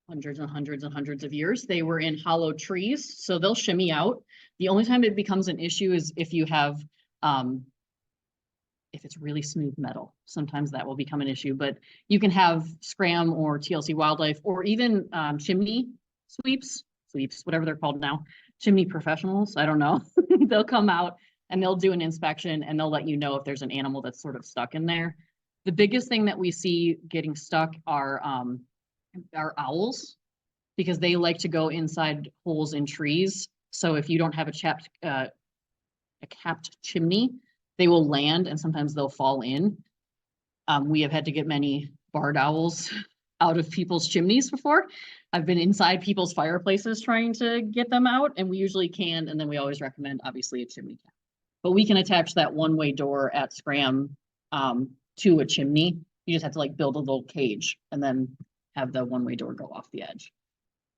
hundreds and hundreds and hundreds of years, they were in hollow trees, so they'll shimmy out. The only time it becomes an issue is if you have, if it's really smooth metal, sometimes that will become an issue, but you can have Scram or TLC Wildlife or even chimney sweeps, whatever they're called now, chimney professionals, I don't know. They'll come out and they'll do an inspection and they'll let you know if there's an animal that's sort of stuck in there. The biggest thing that we see getting stuck are owls, because they like to go inside holes in trees. So if you don't have a capped chimney, they will land and sometimes they'll fall in. We have had to get many barred owls out of people's chimneys before. I've been inside people's fireplaces trying to get them out, and we usually can, and then we always recommend obviously a chimney cap. But we can attach that one-way door at Scram to a chimney. You just have to build a little cage and then have the one-way door go off the edge.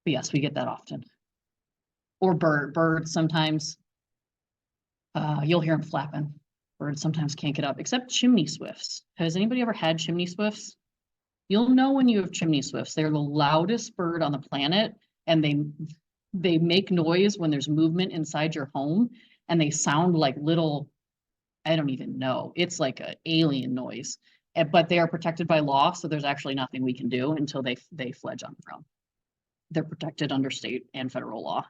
But yes, we get that often. Or birds sometimes. You'll hear them flapping. Birds sometimes can't get up, except chimney swifts. Has anybody ever had chimney swifts? You'll know when you have chimney swifts. They're the loudest bird on the planet, and They make noise when there's movement inside your home, and they sound like little, I don't even know. It's like an alien noise. But they are protected by law, so there's actually nothing we can do until they fledge on their own. They're protected under state and federal law.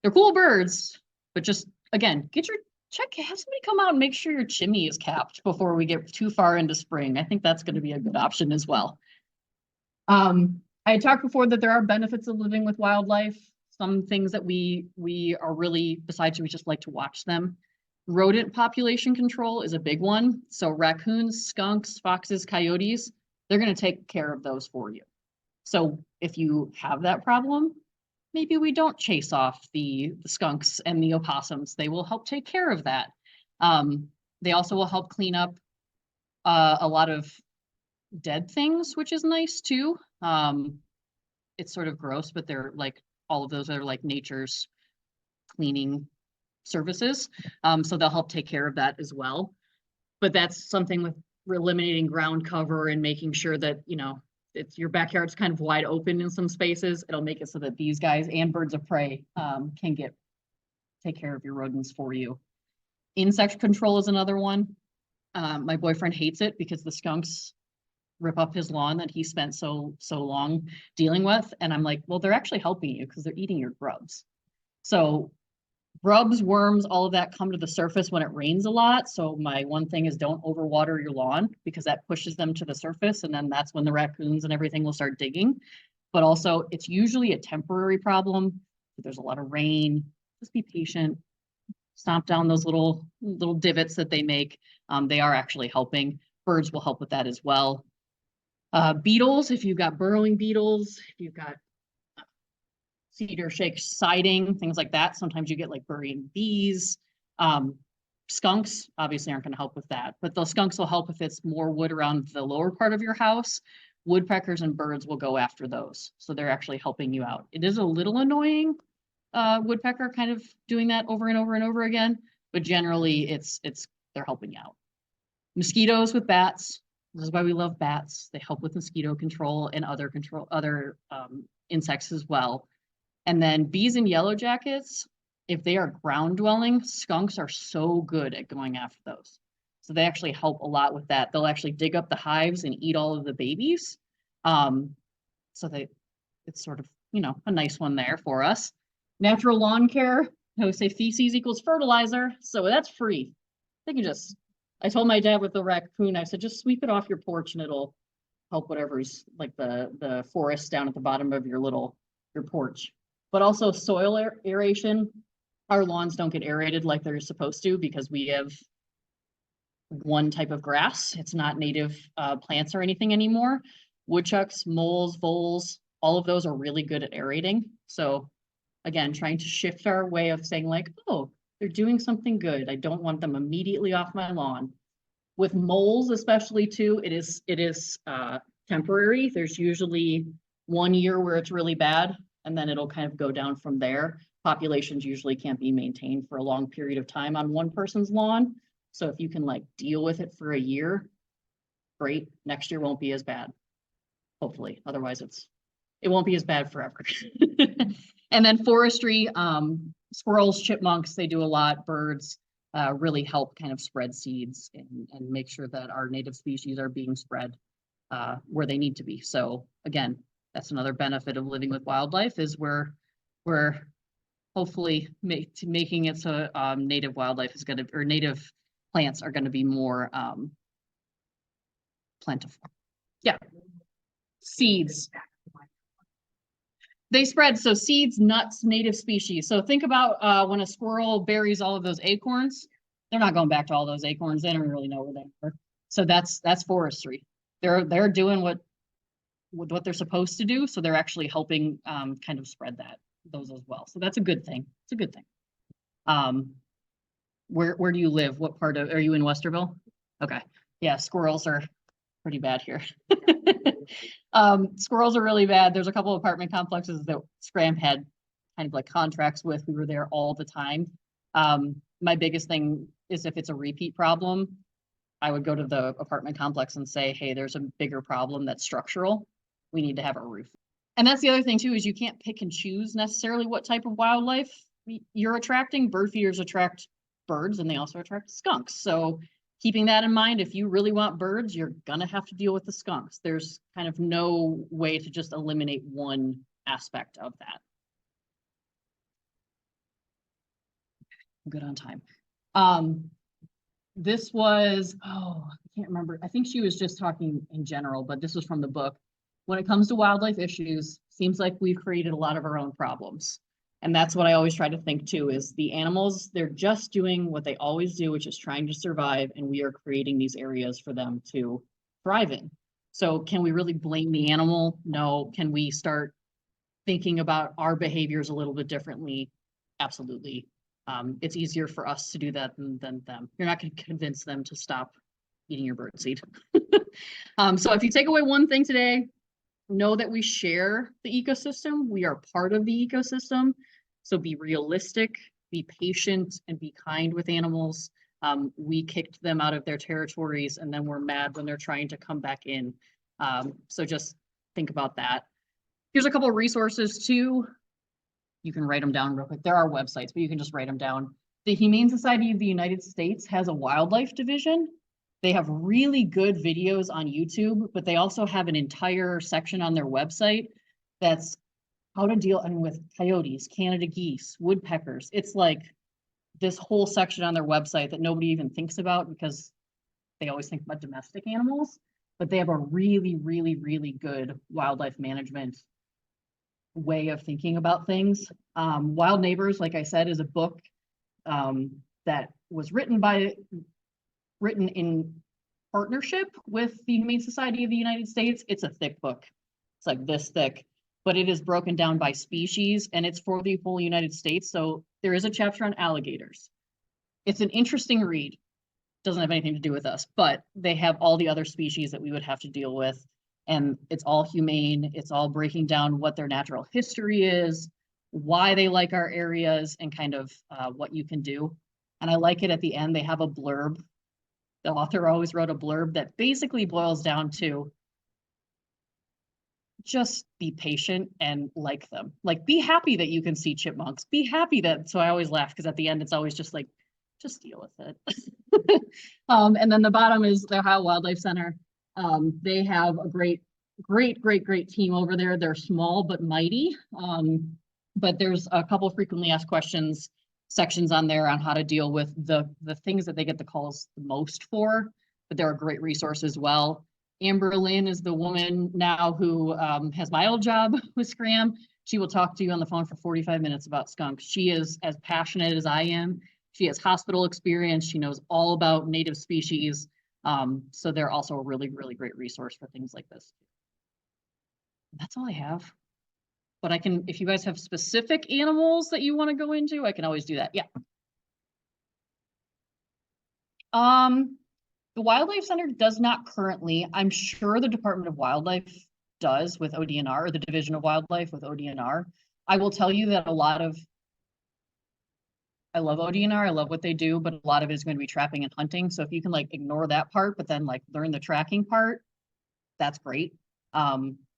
They're cool birds, but just again, have somebody come out and make sure your chimney is capped before we get too far into spring. I think that's going to be a good option as well. I had talked before that there are benefits of living with wildlife. Some things that we are really, besides we just like to watch them. Rodent population control is a big one. So raccoons, skunks, foxes, coyotes, they're going to take care of those for you. So if you have that problem, maybe we don't chase off the skunks and the opossums. They will help take care of that. They also will help clean up a lot of dead things, which is nice too. It's sort of gross, but they're like, all of those are like nature's cleaning services. So they'll help take care of that as well. But that's something with eliminating ground cover and making sure that, you know, your backyard's kind of wide open in some spaces. It'll make it so that these guys and birds of prey can take care of your rodents for you. Insect control is another one. My boyfriend hates it because the skunks rip up his lawn that he spent so long dealing with. And I'm like, well, they're actually helping you because they're eating your grubs. So grubs, worms, all of that come to the surface when it rains a lot. So my one thing is don't overwater your lawn because that pushes them to the surface. And then that's when the raccoons and everything will start digging. But also it's usually a temporary problem. If there's a lot of rain, just be patient. Stomp down those little divots that they make. They are actually helping. Birds will help with that as well. Beetles, if you've got burrowing beetles, if you've got cedar shake siding, things like that. Sometimes you get like burying bees. Skunks obviously aren't going to help with that, but those skunks will help if it's more wood around the lower part of your house. Woodpeckers and birds will go after those. So they're actually helping you out. It is a little annoying, woodpecker kind of doing that over and over and over again, but generally they're helping you out. Mosquitoes with bats. This is why we love bats. They help with mosquito control and other insects as well. And then bees and yellow jackets, if they are ground dwelling, skunks are so good at going after those. So they actually help a lot with that. They'll actually dig up the hives and eat all of the babies. So it's sort of, you know, a nice one there for us. Natural lawn care, I always say feces equals fertilizer. So that's free. They can just, I told my dad with the raccoon, I said, just sweep it off your porch and it'll help whatever's like the forest down at the bottom of your porch. But also soil aeration. Our lawns don't get aerated like they're supposed to because we have one type of grass. It's not native plants or anything anymore. Woodchucks, moles, voles, all of those are really good at aerating. So again, trying to shift our way of saying like, oh, they're doing something good. I don't want them immediately off my lawn. With moles, especially too, it is temporary. There's usually 1 year where it's really bad, and then it'll kind of go down from there. Populations usually can't be maintained for a long period of time on one person's lawn. So if you can like deal with it for a year, great. Next year won't be as bad, hopefully. Otherwise it won't be as bad forever. And then forestry, squirrels, chipmunks, they do a lot. Birds really help kind of spread seeds and make sure that our native species are being spread where they need to be. So again, that's another benefit of living with wildlife is we're hopefully making it so native wildlife is going to, or native plants are going to be more plentiful. Yeah. Seeds. They spread, so seeds, nuts, native species. So think about when a squirrel buries all of those acorns, they're not going back to all those acorns. They don't really know where they are. So that's forestry. They're doing what they're supposed to do. So they're actually helping kind of spread those as well. So that's a good thing. It's a good thing. Where do you live? What part are you in Westerville? Okay. Yeah, squirrels are pretty bad here. Squirrels are really bad. There's a couple of apartment complexes that Scram had kind of like contracts with. We were there all the time. My biggest thing is if it's a repeat problem, I would go to the apartment complex and say, hey, there's a bigger problem that's structural. We need to have a roof. And that's the other thing too, is you can't pick and choose necessarily what type of wildlife you're attracting. Bird feeders attract birds and they also attract skunks. So keeping that in mind, if you really want birds, you're gonna have to deal with the skunks. There's kind of no way to just eliminate one aspect of that. Good on time. This was, oh, I can't remember. I think she was just talking in general, but this was from the book. When it comes to wildlife issues, seems like we've created a lot of our own problems. And that's what I always try to think too, is the animals, they're just doing what they always do, which is trying to survive, and we are creating these areas for them to thrive in. So can we really blame the animal? No. Can we start thinking about our behaviors a little bit differently? Absolutely. It's easier for us to do that than them. You're not going to convince them to stop eating your birdseed. So if you take away one thing today, know that we share the ecosystem. We are part of the ecosystem. So be realistic, be patient, and be kind with animals. We kicked them out of their territories, and then we're mad when they're trying to come back in. So just think about that. Here's a couple of resources too. You can write them down real quick. There are websites, but you can just write them down. The Humane Society of the United States has a wildlife division. They have really good videos on YouTube, but they also have an entire section on their website that's how to deal with coyotes, Canada geese, woodpeckers. It's like this whole section on their website that nobody even thinks about because they always think about domestic animals, but they have a really, really, really good wildlife management way of thinking about things. Wild Neighbors, like I said, is a book that was written in partnership with the Humane Society of the United States. It's a thick book. It's like this thick, but it is broken down by species and it's for the whole United States. So there is a chapter on alligators. It's an interesting read. Doesn't have anything to do with us, but they have all the other species that we would have to deal with. And it's all humane. It's all breaking down what their natural history is, why they like our areas, and kind of what you can do. And I like it at the end, they have a blurb. The author always wrote a blurb that basically boils down to just be patient and like them. Like, be happy that you can see chipmunks. Be happy that, so I always laugh because at the end it's always just like, just deal with it. And then the bottom is the Ohio Wildlife Center. They have a great team over there. They're small but mighty. But there's a couple of frequently asked questions sections on there on how to deal with the things that they get the calls the most for, but they're a great resource as well. Amber Lynn is the woman now who has my old job with Scram. She will talk to you on the phone for 45 minutes about skunks. She is as passionate as I am. She has hospital experience. She knows all about native species. So they're also a really, really great resource for things like this. That's all I have. But I can, if you guys have specific animals that you want to go into, I can always do that. Yeah. The Wildlife Center does not currently. I'm sure the Department of Wildlife does with ODNR, or the Division of Wildlife with ODNR. I will tell you that I love ODNR, I love what they do, but a lot of it is going to be trapping and hunting. So if you can like ignore that part, but then like learn the tracking part, that's great.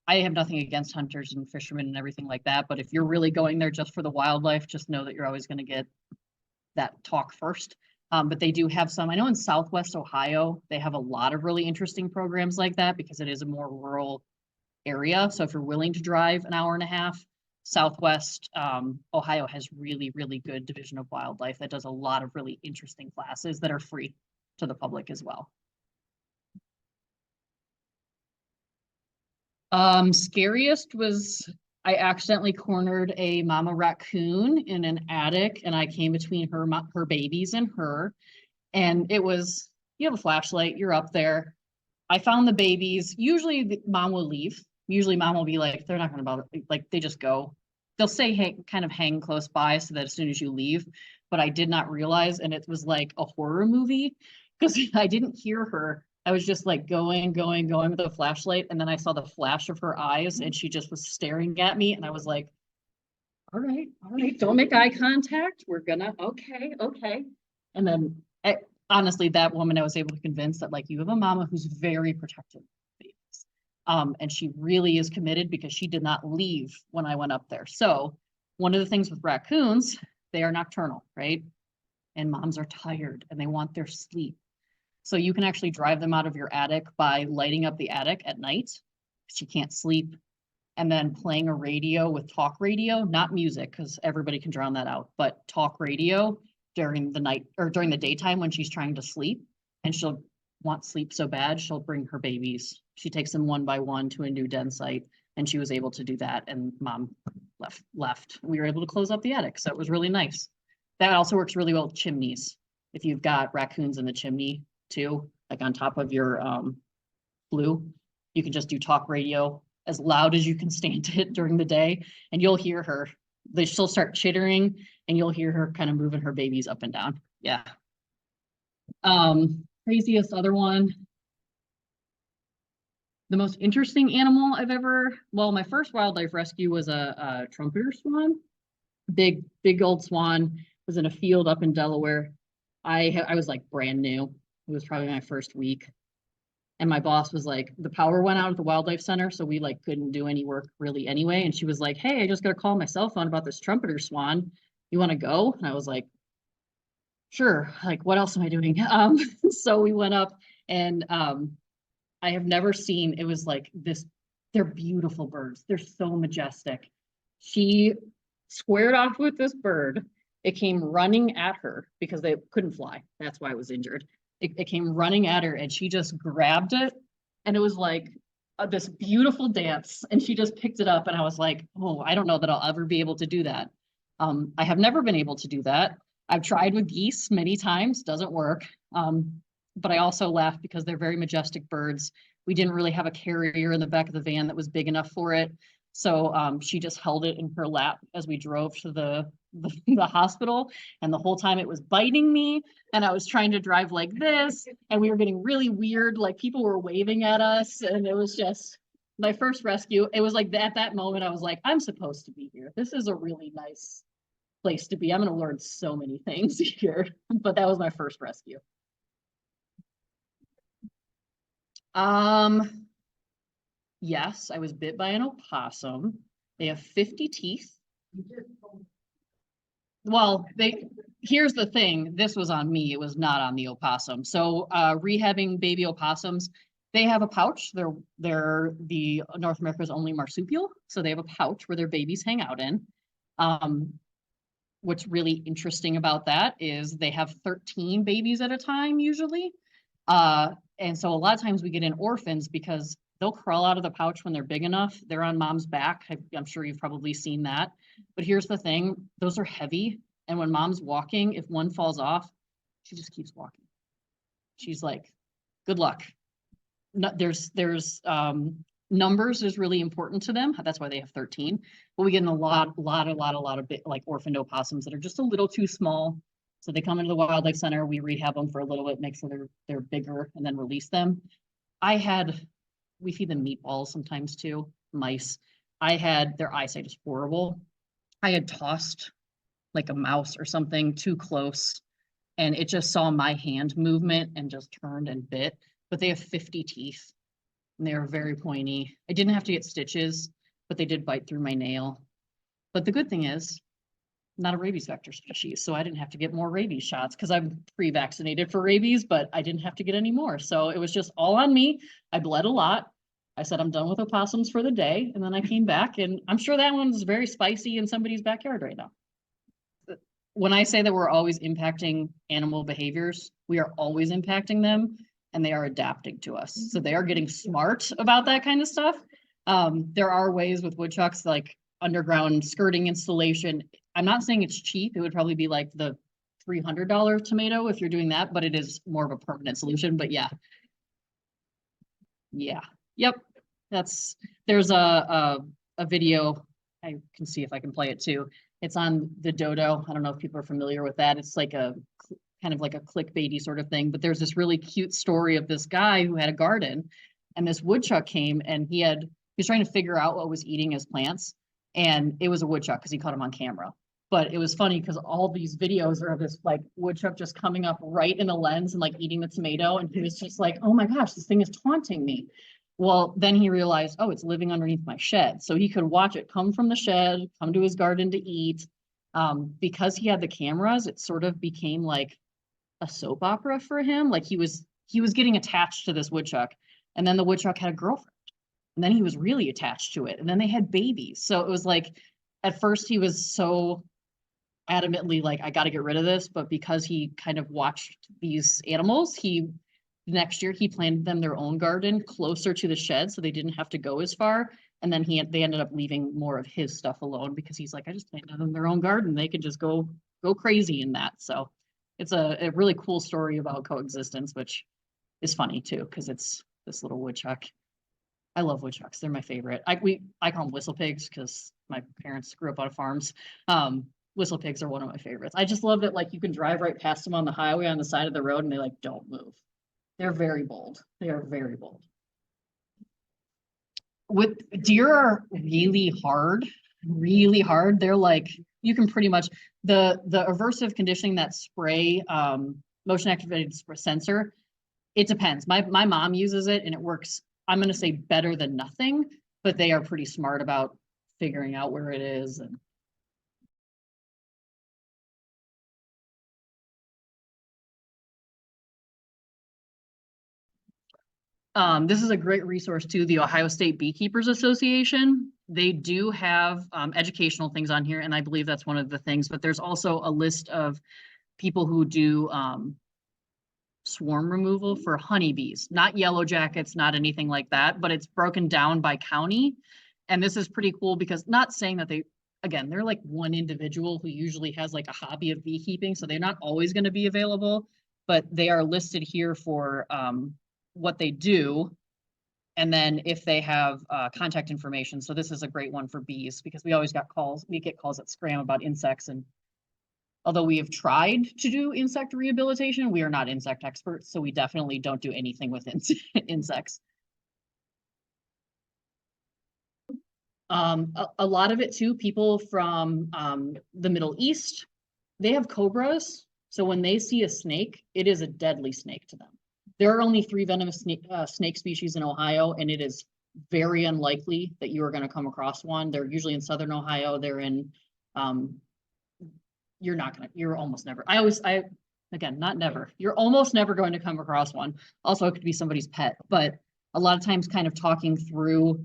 I have nothing against hunters and fishermen and everything like that, but if you're really going there just for the wildlife, just know that you're always going to get that talk first. But they do have some, I know in Southwest Ohio, they have a lot of really interesting programs like that because it is a more rural area. So if you're willing to drive an hour and a half, Southwest Ohio has really, really good Division of Wildlife that does a lot of really interesting classes that are free to the public as well. Scariest was I accidentally cornered a mama raccoon in an attic and I came between her babies and her. And it was, you have a flashlight, you're up there. I found the babies. Usually the mom will leave. Usually mom will be like, they're not going to bother. Like they just go. They'll say, hey, kind of hang close by so that as soon as you leave. But I did not realize, and it was like a horror movie because I didn't hear her. I was just like going with a flashlight. And then I saw the flash of her eyes and she just was staring at me. And I was like, all right, don't make eye contact. We're gonna, okay. And then honestly, that woman I was able to convince that like you have a mama who's very protective of babies. And she really is committed because she did not leave when I went up there. So one of the things with raccoons, they are nocturnal, right? And moms are tired and they want their sleep. So you can actually drive them out of your attic by lighting up the attic at night. She can't sleep. And then playing a radio with talk radio, not music, because everybody can drown that out, but talk radio during the night or during the daytime when she's trying to sleep. And she'll want sleep so bad, she'll bring her babies. She takes them one by one to a new den site. And she was able to do that. And mom left. We were able to close up the attic. So it was really nice. That also works really well with chimneys. If you've got raccoons in the chimney too, like on top of your flue, you can just do talk radio as loud as you can stand it during the day, and you'll hear her. She'll start chittering, and you'll hear her kind of moving her babies up and down. Yeah. Craziest other one. The most interesting animal I've ever, well, my first wildlife rescue was a trumpeter swan. Big old swan. Was in a field up in Delaware. I was like brand new. It was probably my first week. And my boss was like, the power went out at the wildlife center, so we like couldn't do any work really anyway. And she was like, hey, I just got a call on my cell phone about this trumpeter swan. You want to go? And I was like, sure. Like, what else am I doing? So we went up, and I have never seen, it was like this, they're beautiful birds. They're so majestic. She squared off with this bird. It came running at her because they couldn't fly. That's why it was injured. It came running at her, and she just grabbed it, and it was like this beautiful dance, and she just picked it up, and I was like, oh, I don't know that I'll ever be able to do that. I have never been able to do that. I've tried with geese many times, doesn't work. But I also laugh because they're very majestic birds. We didn't really have a carrier in the back of the van that was big enough for it. So she just held it in her lap as we drove to the hospital, and the whole time it was biting me, and I was trying to drive like this, and we were getting really weird, like people were waving at us, and it was just my first rescue. It was like at that moment I was like, I'm supposed to be here. This is a really nice place to be. I'm going to learn so many things here. But that was my first rescue. Yes, I was bit by an opossum. They have 50 teeth. Well, here's the thing. This was on me. It was not on the opossum. So rehabbing baby opossums, they have a pouch. They're the North America's only marsupial. So they have a pouch where their babies hang out in. What's really interesting about that is they have 13 babies at a time usually. And so a lot of times we get in orphans because they'll crawl out of the pouch when they're big enough. They're on mom's back. I'm sure you've probably seen that. But here's the thing, those are heavy. And when mom's walking, if one falls off, she just keeps walking. She's like, good luck. No, there's numbers is really important to them. That's why they have 13. But we get in a lot of bit, like orphaned opossums that are just a little too small. So they come into the wildlife center, we rehab them for a little bit, make sure they're bigger, and then release them. We feed them meatballs sometimes too, mice. Their eyesight is horrible. I had tossed like a mouse or something too close, and it just saw my hand movement and just turned and bit. But they have 50 teeth, and they are very pointy. I didn't have to get stitches, but they did bite through my nail. But the good thing is, not a rabies vector species, so I didn't have to get more rabies shots because I'm pre-vaccinated for rabies, but I didn't have to get any more. So it was just all on me. I bled a lot. I said, I'm done with opossums for the day. And then I came back, and I'm sure that one's very spicy in somebody's backyard right now. When I say that we're always impacting animal behaviors, we are always impacting them, and they are adapting to us. So they are getting smart about that kind of stuff. There are ways with woodchucks, like underground skirting installation. I'm not saying it's cheap. It would probably be like the $300 tomato if you're doing that, but it is more of a permanent solution. But yeah. Yep. There's a video. I can see if I can play it too. It's on the Dodo. I don't know if people are familiar with that. It's like a kind of like a clickbaity sort of thing, but there's this really cute story of this guy who had a garden, and this woodchuck came, and he was trying to figure out what was eating his plants, and it was a woodchuck because he caught him on camera. But it was funny because all these videos are of this like woodchuck just coming up right in the lens and like eating the tomato, and he was just like, oh my gosh, this thing is taunting me. Well, then he realized, oh, it's living underneath my shed. So he could watch it come from the shed, come to his garden to eat. Because he had the cameras, it sort of became like a soap opera for him. Like he was getting attached to this woodchuck, and then the woodchuck had a girlfriend, and then he was really attached to it, and then they had babies. So it was like, at first he was so adamantly like, I got to get rid of this, but because he kind of watched these animals, he next year he planted them their own garden closer to the shed so they didn't have to go as far. And then they ended up leaving more of his stuff alone because he's like, I just planted them their own garden. They could just go crazy in that. So it's a really cool story about coexistence, which is funny too, because it's this little woodchuck. I love woodchucks. They're my favorite. I call them whistle pigs because my parents grew up on farms. Whistle pigs are one of my favorites. I just love that like you can drive right past them on the highway on the side of the road and they like don't move. They're very bold. They are very bold. With deer are really hard, really hard. They're like, you can pretty much, the aversive conditioning, that spray, motion activated sensor, it depends. My mom uses it and it works, I'm going to say better than nothing, but they are pretty smart about figuring out where it is. And this is a great resource too, the Ohio State Beekeepers Association. They do have educational things on here, and I believe that's one of the things, but there's also a list of people who do swarm removal for honeybees, not yellow jackets, not anything like that, but it's broken down by county. And this is pretty cool because, not saying that again, they're like one individual who usually has like a hobby of beekeeping, so they're not always going to be available, but they are listed here for what they do. And then if they have contact information. So this is a great one for bees because we get calls at Scram about insects. And although we have tried to do insect rehabilitation, we are not insect experts. So we definitely don't do anything with insects. A lot of it too, people from the Middle East, they have cobras. So when they see a snake, it is a deadly snake to them. There are only 3 venomous snake species in Ohio, and it is very unlikely that you are going to come across one. They're usually in southern Ohio. They're in, you're almost never, again, not never, you're almost never going to come across one. Also, it could be somebody's pet, but a lot of times kind of talking through,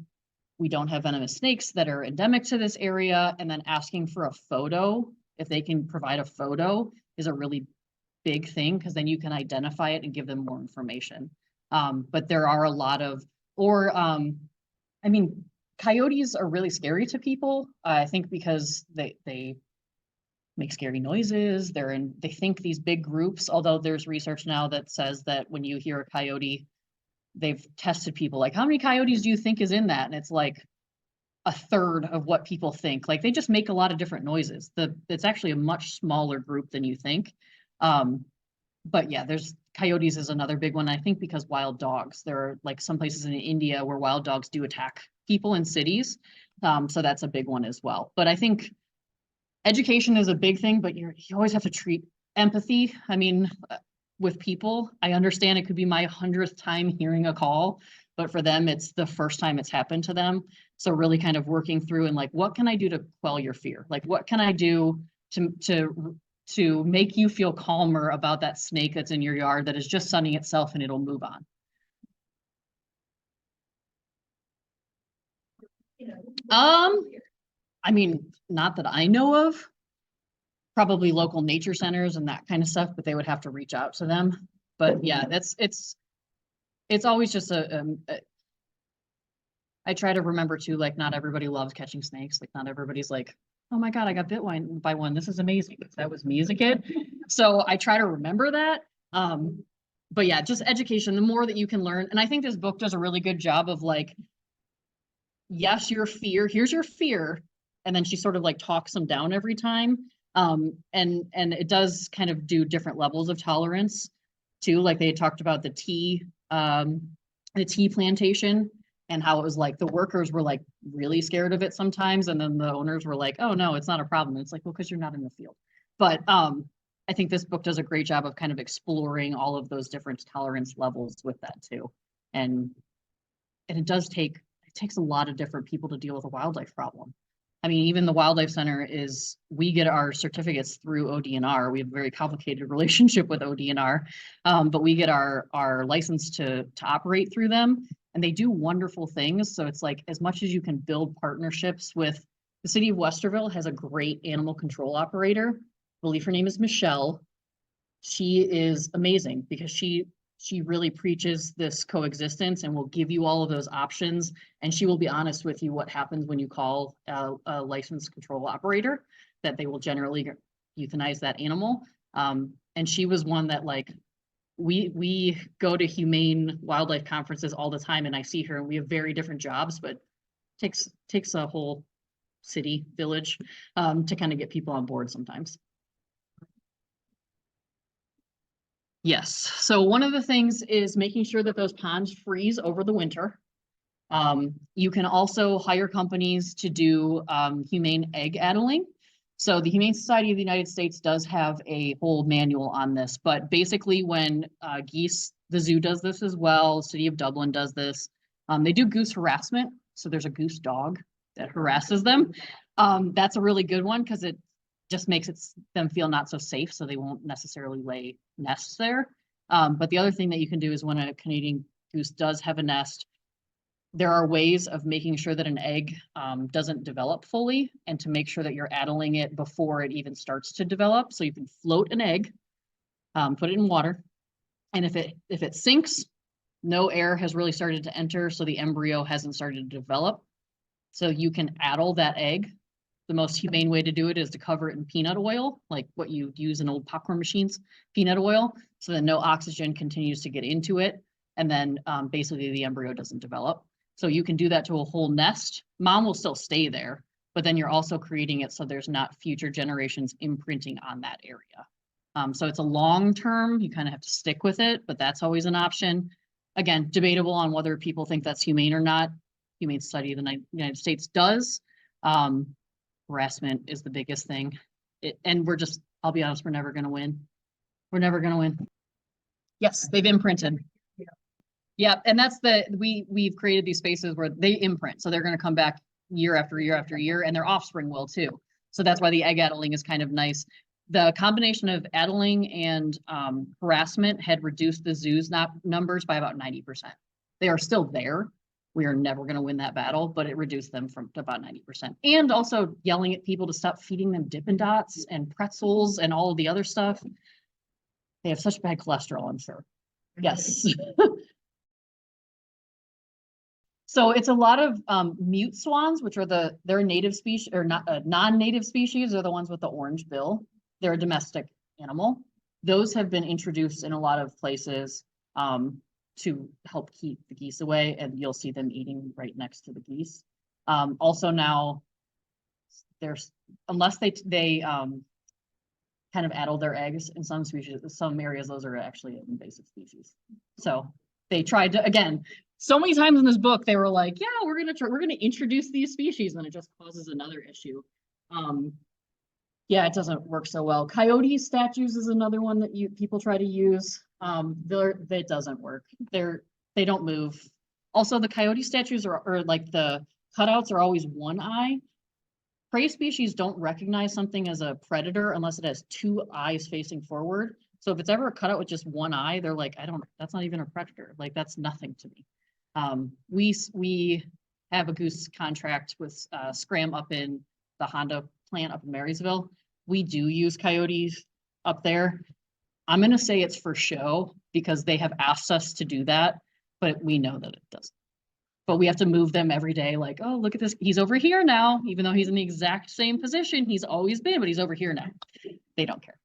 we don't have venomous snakes that are endemic to this area, and then asking for a photo, if they can provide a photo, is a really big thing because then you can identify it and give them more information. But there are a lot of, I mean, coyotes are really scary to people. I think because they make scary noises. They think these big groups, although there's research now that says that when you hear a coyote, they've tested people like, how many coyotes do you think is in that? And it's like a third of what people think. Like they just make a lot of different noises. It's actually a much smaller group than you think. But yeah, there's coyotes is another big one. I think because wild dogs, there are like some places in India where wild dogs do attack people in cities. So that's a big one as well. But I think education is a big thing, but you always have to treat empathy. I mean, with people, I understand it could be my 100th time hearing a call, but for them, it's the first time it's happened to them. So really kind of working through and like, what can I do to quell your fear? Like, what can I do to make you feel calmer about that snake that's in your yard that is just sunning itself and it'll move on? I mean, not that I know of. Probably local nature centers and that kind of stuff, but they would have to reach out to them. But yeah, it's always just I try to remember too, like not everybody loves catching snakes. Like not everybody's like, oh my God, I got bit by one. This is amazing. That was me as a kid. So I try to remember that. But yeah, just education, the more that you can learn. And I think this book does a really good job of like, yes, your fear, here's your fear. And then she sort of like talks them down every time. And it does kind of do different levels of tolerance too. Like they talked about the tea plantation and how it was like the workers were like really scared of it sometimes. And then the owners were like, oh no, it's not a problem. And it's like, well, because you're not in the field. But I think this book does a great job of kind of exploring all of those different tolerance levels with that too. And and it takes a lot of different people to deal with a wildlife problem. I mean, even the Wildlife Center we get our certificates through ODNR. We have a very complicated relationship with ODNR, but we get our license to operate through them, and they do wonderful things. So it's like, as much as you can build partnerships with, the city of Westerville has a great animal control operator. I believe her name is Michelle. She is amazing because she really preaches this coexistence and will give you all of those options. And she will be honest with you what happens when you call a licensed control operator, that they will generally euthanize that animal. And she was one that, like, we go to humane wildlife conferences all the time, and I see her, and we have very different jobs, but takes a whole city village to kind of get people on board sometimes. Yes, so one of the things is making sure that those ponds freeze over the winter. You can also hire companies to do humane egg addling. So the Humane Society of the United States does have a whole manual on this, but basically when geese, the zoo does this as well, City of Dublin does this. They do goose harassment, so there's a goose dog that harasses them. That's a really good one because it just makes them feel not so safe, so they won't necessarily lay nests there. But the other thing that you can do is when a Canadian goose does have a nest, there are ways of making sure that an egg doesn't develop fully, and to make sure that you're addling it before it even starts to develop. So you can float an egg, put it in water, and if it sinks, no air has really started to enter, so the embryo hasn't started to develop. So you can addle that egg. The most humane way to do it is to cover it in peanut oil, like what you use in old popcorn machines, peanut oil, so that no oxygen continues to get into it. And then basically the embryo doesn't develop. So you can do that to a whole nest. Mom will still stay there, but then you're also creating it so there's not future generations imprinting on that area. So it's a long term, you kind of have to stick with it, but that's always an option. Again, debatable on whether people think that's humane or not. Humane Society of the United States does. Harassment is the biggest thing. And I'll be honest, we're never going to win. We're never going to win. Yes, they've imprinted. Yeah, and that's we've created these spaces where they imprint. So they're going to come back year after year after year, and their offspring will too. So that's why the egg addling is kind of nice. The combination of addling and harassment had reduced the zoo's numbers by about 90%. They are still there. We are never going to win that battle, but it reduced them from about 90%. And also yelling at people to stop feeding them Dippin' Dots and pretzels and all of the other stuff. They have such bad cholesterol, I'm sure. Yes. So it's a lot of mute swans, which are they're native species, or not non-native species, are the ones with the orange bill. They're a domestic animal. Those have been introduced in a lot of places to help keep the geese away, and you'll see them eating right next to the geese. Also now, unless they kind of addle their eggs in some species, some areas, those are actually an invasive species. So they tried to, again, so many times in this book, they were like, yeah, we're gonna introduce these species, and it just causes another issue. Yeah, it doesn't work so well. Coyote statues is another one that people try to use. That doesn't work. They don't move. Also, the coyote statues are like the cutouts are always one eye. Prey species don't recognize something as a predator unless it has two eyes facing forward. So if it's ever a cutout with just one eye, they're like, that's not even a predator. Like, that's nothing to me. We have a goose contract with Scram up in the Honda plant up in Marysville. We do use coyotes up there. I'm going to say it's for show because they have asked us to do that, but we know that it doesn't. But we have to move them every day. Like, oh, look at this. He's over here now, even though he's in the exact same position he's always been, but he's over here now. They don't care.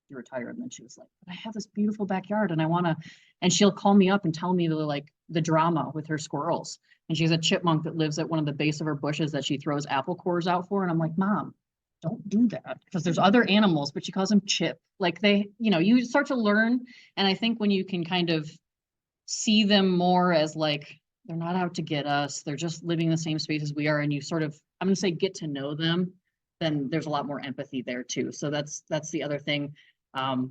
She retired, and then she was like, but I have this beautiful backyard and I want to, and she'll call me up and tell me the drama with her squirrels. And she's a chipmunk that lives at one of the base of her bushes that she throws apple cores out for. And I'm like, Mom, don't do that, because there's other animals, but she calls them Chip. Like, you start to learn. And I think when you can kind of see them more as like, they're not out to get us, they're just living in the same space as we are, and you sort of, I'm going to say, get to know them, then there's a lot more empathy there too. So that's the other thing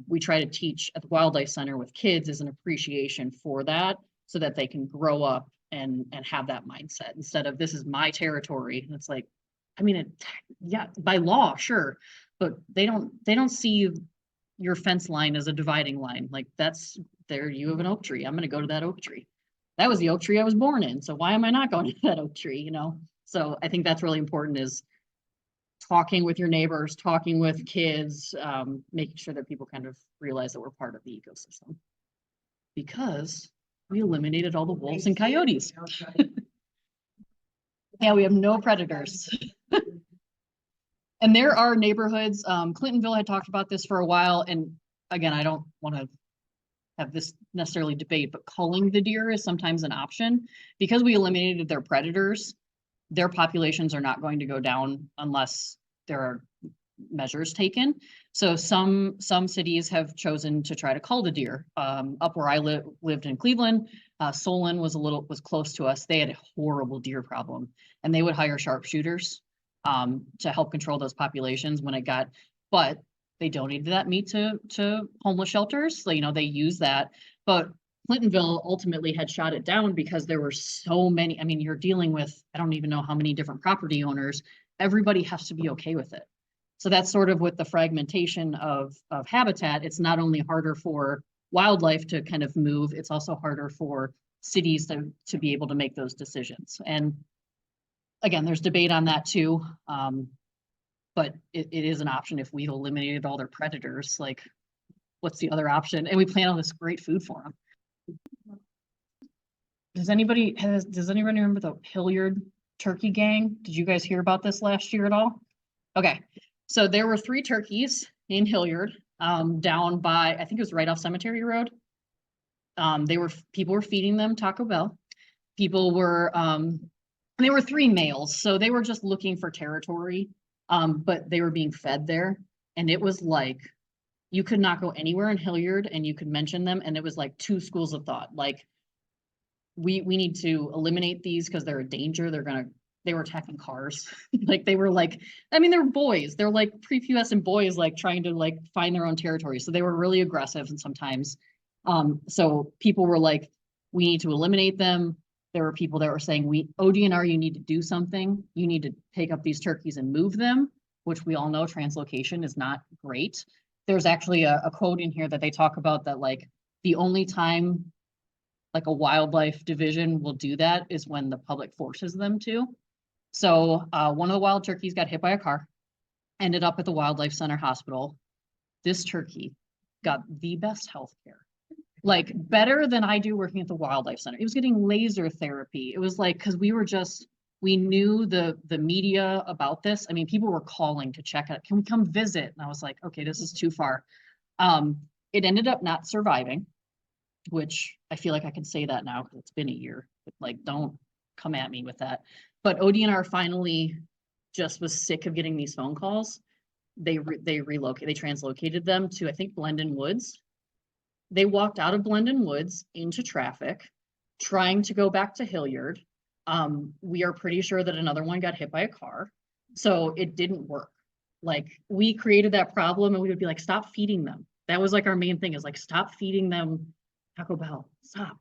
we try to teach at the Wildlife Center with kids, is an appreciation for that. so that they can grow up and have that mindset instead of this is my territory. And it's like, I mean, yeah, by law, sure, but they don't see your fence line as a dividing line. Like that's there, you have an oak tree. I'm going to go to that oak tree. That was the oak tree I was born in. So why am I not going to that oak tree? You know? So I think that's really important is talking with your neighbors, talking with kids, making sure that people kind of realize that we're part of the ecosystem because we eliminated all the wolves and coyotes. Yeah, we have no predators. And there are neighborhoods, Clintonville had talked about this for a while. And again, I don't want to have this necessarily debate, but culling the deer is sometimes an option because we eliminated their predators. Their populations are not going to go down unless there are measures taken. So some cities have chosen to try to cull the deer. Up where I lived in Cleveland, Solon was close to us. They had a horrible deer problem, and they would hire sharpshooters to help control those populations when it got. But they donated that meat to homeless shelters. So, you know, they use that. But Clintonville ultimately had shot it down because there were so many. I mean, you're dealing with, I don't even know how many different property owners. Everybody has to be okay with it. So that's sort of with the fragmentation of habitat. It's not only harder for wildlife to kind of move, it's also harder for cities to be able to make those decisions. And again, there's debate on that too. But it is an option if we've eliminated all their predators, like what's the other option? And we plant all this great food for them. Does anybody remember the Hilliard turkey gang? Did you guys hear about this last year at all? Okay, so there were 3 turkeys in Hilliard, down by, I think it was right off Cemetery Road. People were feeding them Taco Bell. People were, they were 3 males, so they were just looking for territory. But they were being fed there, and it was like you could not go anywhere in Hilliard and you could mention them, and it was like 2 schools of thought. Like we need to eliminate these because they're a danger. They were attacking cars. Like they were like, I mean, they're boys. They're like prepubescent boys, like trying to like find their own territory. So they were really aggressive and sometimes. So people were like, we need to eliminate them. There were people that were saying, ODNR, you need to do something. You need to take up these turkeys and move them, which we all know translocation is not great. There's actually a quote in here that they talk about that like the only time like a wildlife division will do that is when the public forces them to. So one of the wild turkeys got hit by a car, ended up at the Wildlife Center Hospital. This turkey got the best health care. Like better than I do working at the Wildlife Center. It was getting laser therapy. It was like, because we knew the media about this. I mean, people were calling to check out, can we come visit? And I was like, okay, this is too far. It ended up not surviving, which I feel like I can say that now because it's been a year. Like, don't come at me with that. But ODNR finally just was sick of getting these phone calls. They translocated them to, I think, Blendon Woods. They walked out of Blendon Woods into traffic, trying to go back to Hilliard. We are pretty sure that another one got hit by a car. So it didn't work. Like we created that problem and we would be like, stop feeding them. That was like our main thing is like, stop feeding them Taco Bell, stop.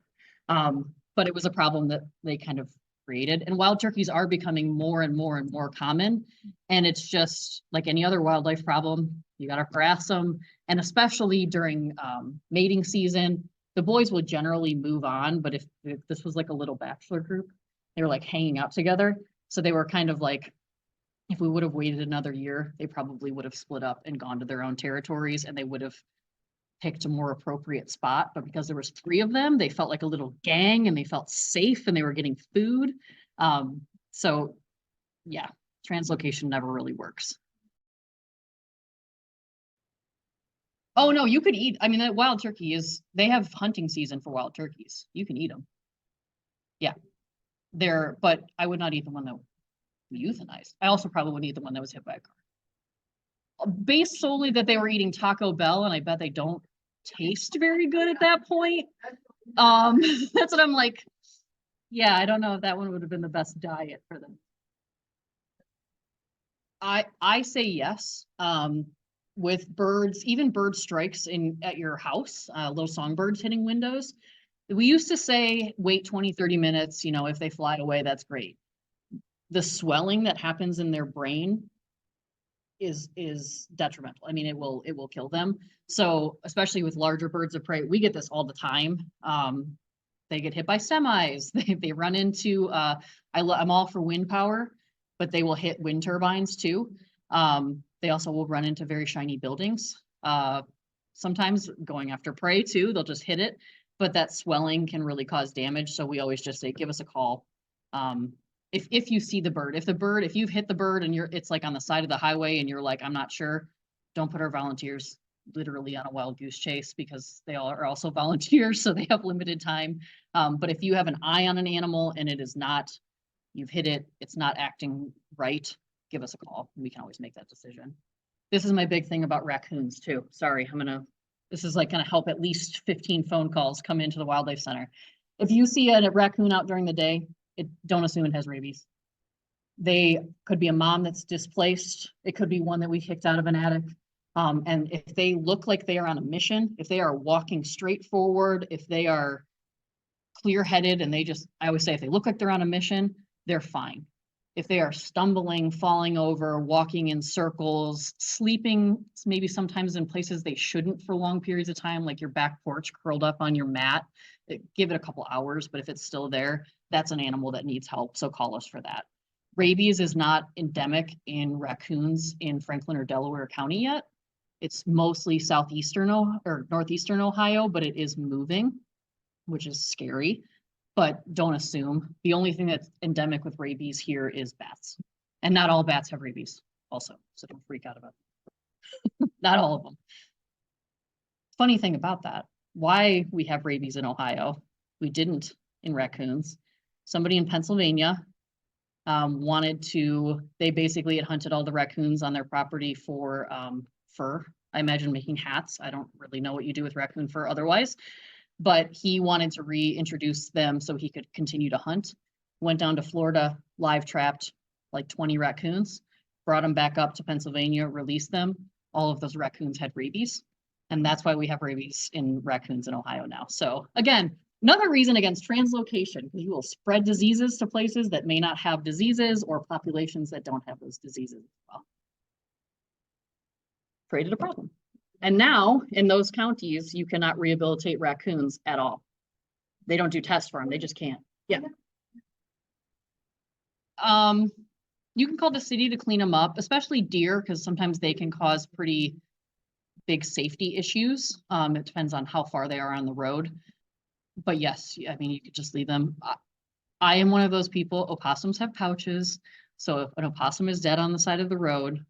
But it was a problem that they kind of created. And wild turkeys are becoming more and more and more common. And it's just like any other wildlife problem, you got to harass them. And especially during mating season, the boys will generally move on. But if this was like a little bachelor group, they were like hanging out together. So they were kind of like, if we would have waited another year, they probably would have split up and gone to their own territories and they would have picked a more appropriate spot. But because there was 3 of them, they felt like a little gang and they felt safe and they were getting food. So yeah, translocation never really works. Oh no, you could eat. I mean, that wild turkey they have hunting season for wild turkeys. You can eat them. Yeah, but I would not eat the one that we euthanized. I also probably wouldn't eat the one that was hit by a car. Based solely that they were eating Taco Bell, and I bet they don't taste very good at that point. That's what I'm like. Yeah, I don't know if that one would have been the best diet for them. I say yes. With birds, even bird strikes at your house, low songbirds hitting windows. We used to say, wait 20, 30 minutes, you know, if they fly away, that's great. The swelling that happens in their brain is detrimental. I mean, it will kill them. So especially with larger birds of prey, we get this all the time. They get hit by semis. They run into, I'm all for wind power, but they will hit wind turbines too. They also will run into very shiny buildings. Sometimes going after prey too, they'll just hit it, but that swelling can really cause damage. So we always just say, give us a call. If you see the bird, if you've hit the bird and it's like on the side of the highway and you're like, I'm not sure, don't put our volunteers literally on a wild goose chase, because they all are also volunteers, so they have limited time. But if you have an eye on an animal and it is not, you've hit it, it's not acting right, give us a call. We can always make that decision. This is my big thing about raccoons too. Sorry, this is like gonna help at least 15 phone calls come into the wildlife center. If you see a raccoon out during the day, don't assume it has rabies. They could be a mom that's displaced. It could be one that we kicked out of an attic. And if they look like they are on a mission, if they are walking straight forward, if they are clear-headed and I always say if they look like they're on a mission, they're fine. If they are stumbling, falling over, walking in circles, sleeping maybe sometimes in places they shouldn't for long periods of time, like your back porch curled up on your mat, give it a couple hours, but if it's still there, that's an animal that needs help, so call us for that. Rabies is not endemic in raccoons in Franklin or Delaware County yet. It's mostly southeastern or northeastern Ohio, but it is moving, which is scary, but don't assume. The only thing that's endemic with rabies here is bats, and not all bats have rabies also, so don't freak out about it. Not all of them. Funny thing about that, why we have rabies in Ohio, we didn't in raccoons. Somebody in Pennsylvania they basically had hunted all the raccoons on their property for fur. I imagine making hats. I don't really know what you do with raccoon fur otherwise, but he wanted to reintroduce them so he could continue to hunt. Went down to Florida, live trapped like 20 raccoons, brought them back up to Pennsylvania, released them. All of those raccoons had rabies. And that's why we have rabies in raccoons in Ohio now. So again, another reason against translocation, because you will spread diseases to places that may not have diseases or populations that don't have those diseases as well. Created a problem. And now in those counties, you cannot rehabilitate raccoons at all. They don't do tests for them. They just can't. Yeah. You can call the city to clean them up, especially deer, because sometimes they can cause pretty big safety issues. It depends on how far they are on the road. But yes, I mean, you could just leave them. I am one of those people, opossums have pouches. So if an opossum is dead on the side of the road,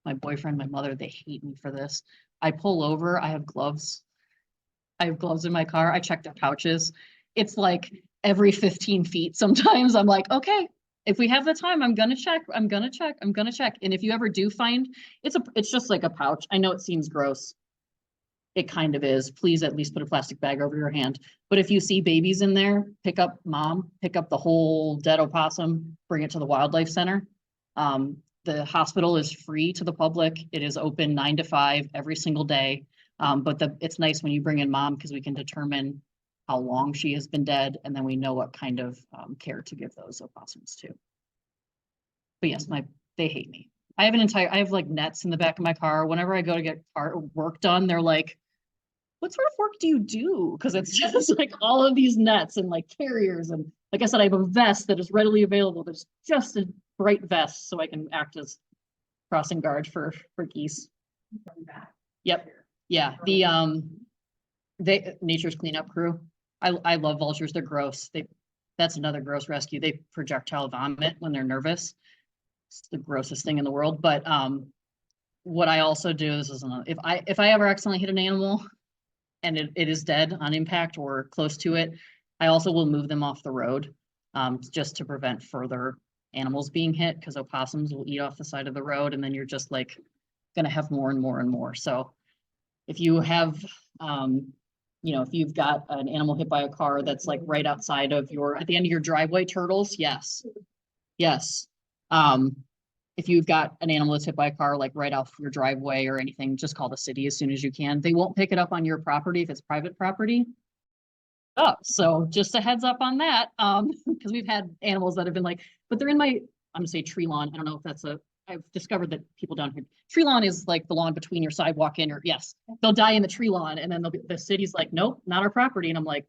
my boyfriend, my mother, they hate me for this. I pull over, I have gloves. I have gloves in my car. I check their pouches. It's like every 15 feet. Sometimes I'm like, okay, if we have the time, I'm gonna check. I'm gonna check. And if you ever do find, it's just like a pouch. I know it seems gross. It kind of is. Please at least put a plastic bag over your hand. But if you see babies in there, pick up the whole dead opossum, bring it to the wildlife center. The hospital is free to the public. It is open 9 to 5 every single day. But it's nice when you bring in mom, because we can determine how long she has been dead, and then we know what kind of care to give those opossums to. But yes, they hate me. I have like nets in the back of my car. Whenever I go to get work done, they're like, what sort of work do you do? Because it's just like all of these nets and like carriers. And like I said, I have a vest that is readily available. There's just a bright vest so I can act as crossing guard for geese. Yep. Yeah. The nature's cleanup crew. I love vultures. They're gross. That's another gross rescue. They projectile vomit when they're nervous. It's the grossest thing in the world. But what I also do, this is if I ever accidentally hit an animal and it is dead on impact or close to it, I also will move them off the road just to prevent further animals being hit, because opossums will eat off the side of the road, and then you're just like gonna have more and more and more. So if you have if you've got an animal hit by a car that's like right outside of at the end of your driveway, turtles, yes. If you've got an animal that's hit by a car like right off your driveway or anything, just call the city as soon as you can. They won't pick it up on your property if it's private property. up. So just a heads up on that. Because we've had animals that have been like, but they're in my, I'm gonna say tree lawn. I don't know if that's I've discovered that people down here, tree lawn is like the lawn between your sidewalk and your, yes, they'll die in the tree lawn and then they'll be, the city's like, nope, not our property. And I'm like,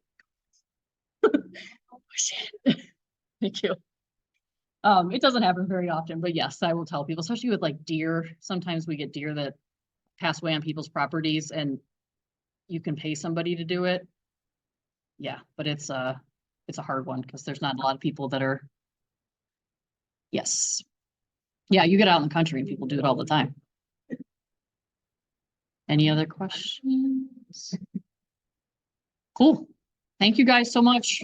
oh shit. Thank you. It doesn't happen very often, but yes, I will tell people, especially with like deer. Sometimes we get deer that pass away on people's properties and you can pay somebody to do it. Yeah, but it's a hard one because there's not a lot of people that are. Yes. Yeah, you get out in the country and people do it all the time. Any other questions? Cool. Thank you guys so much.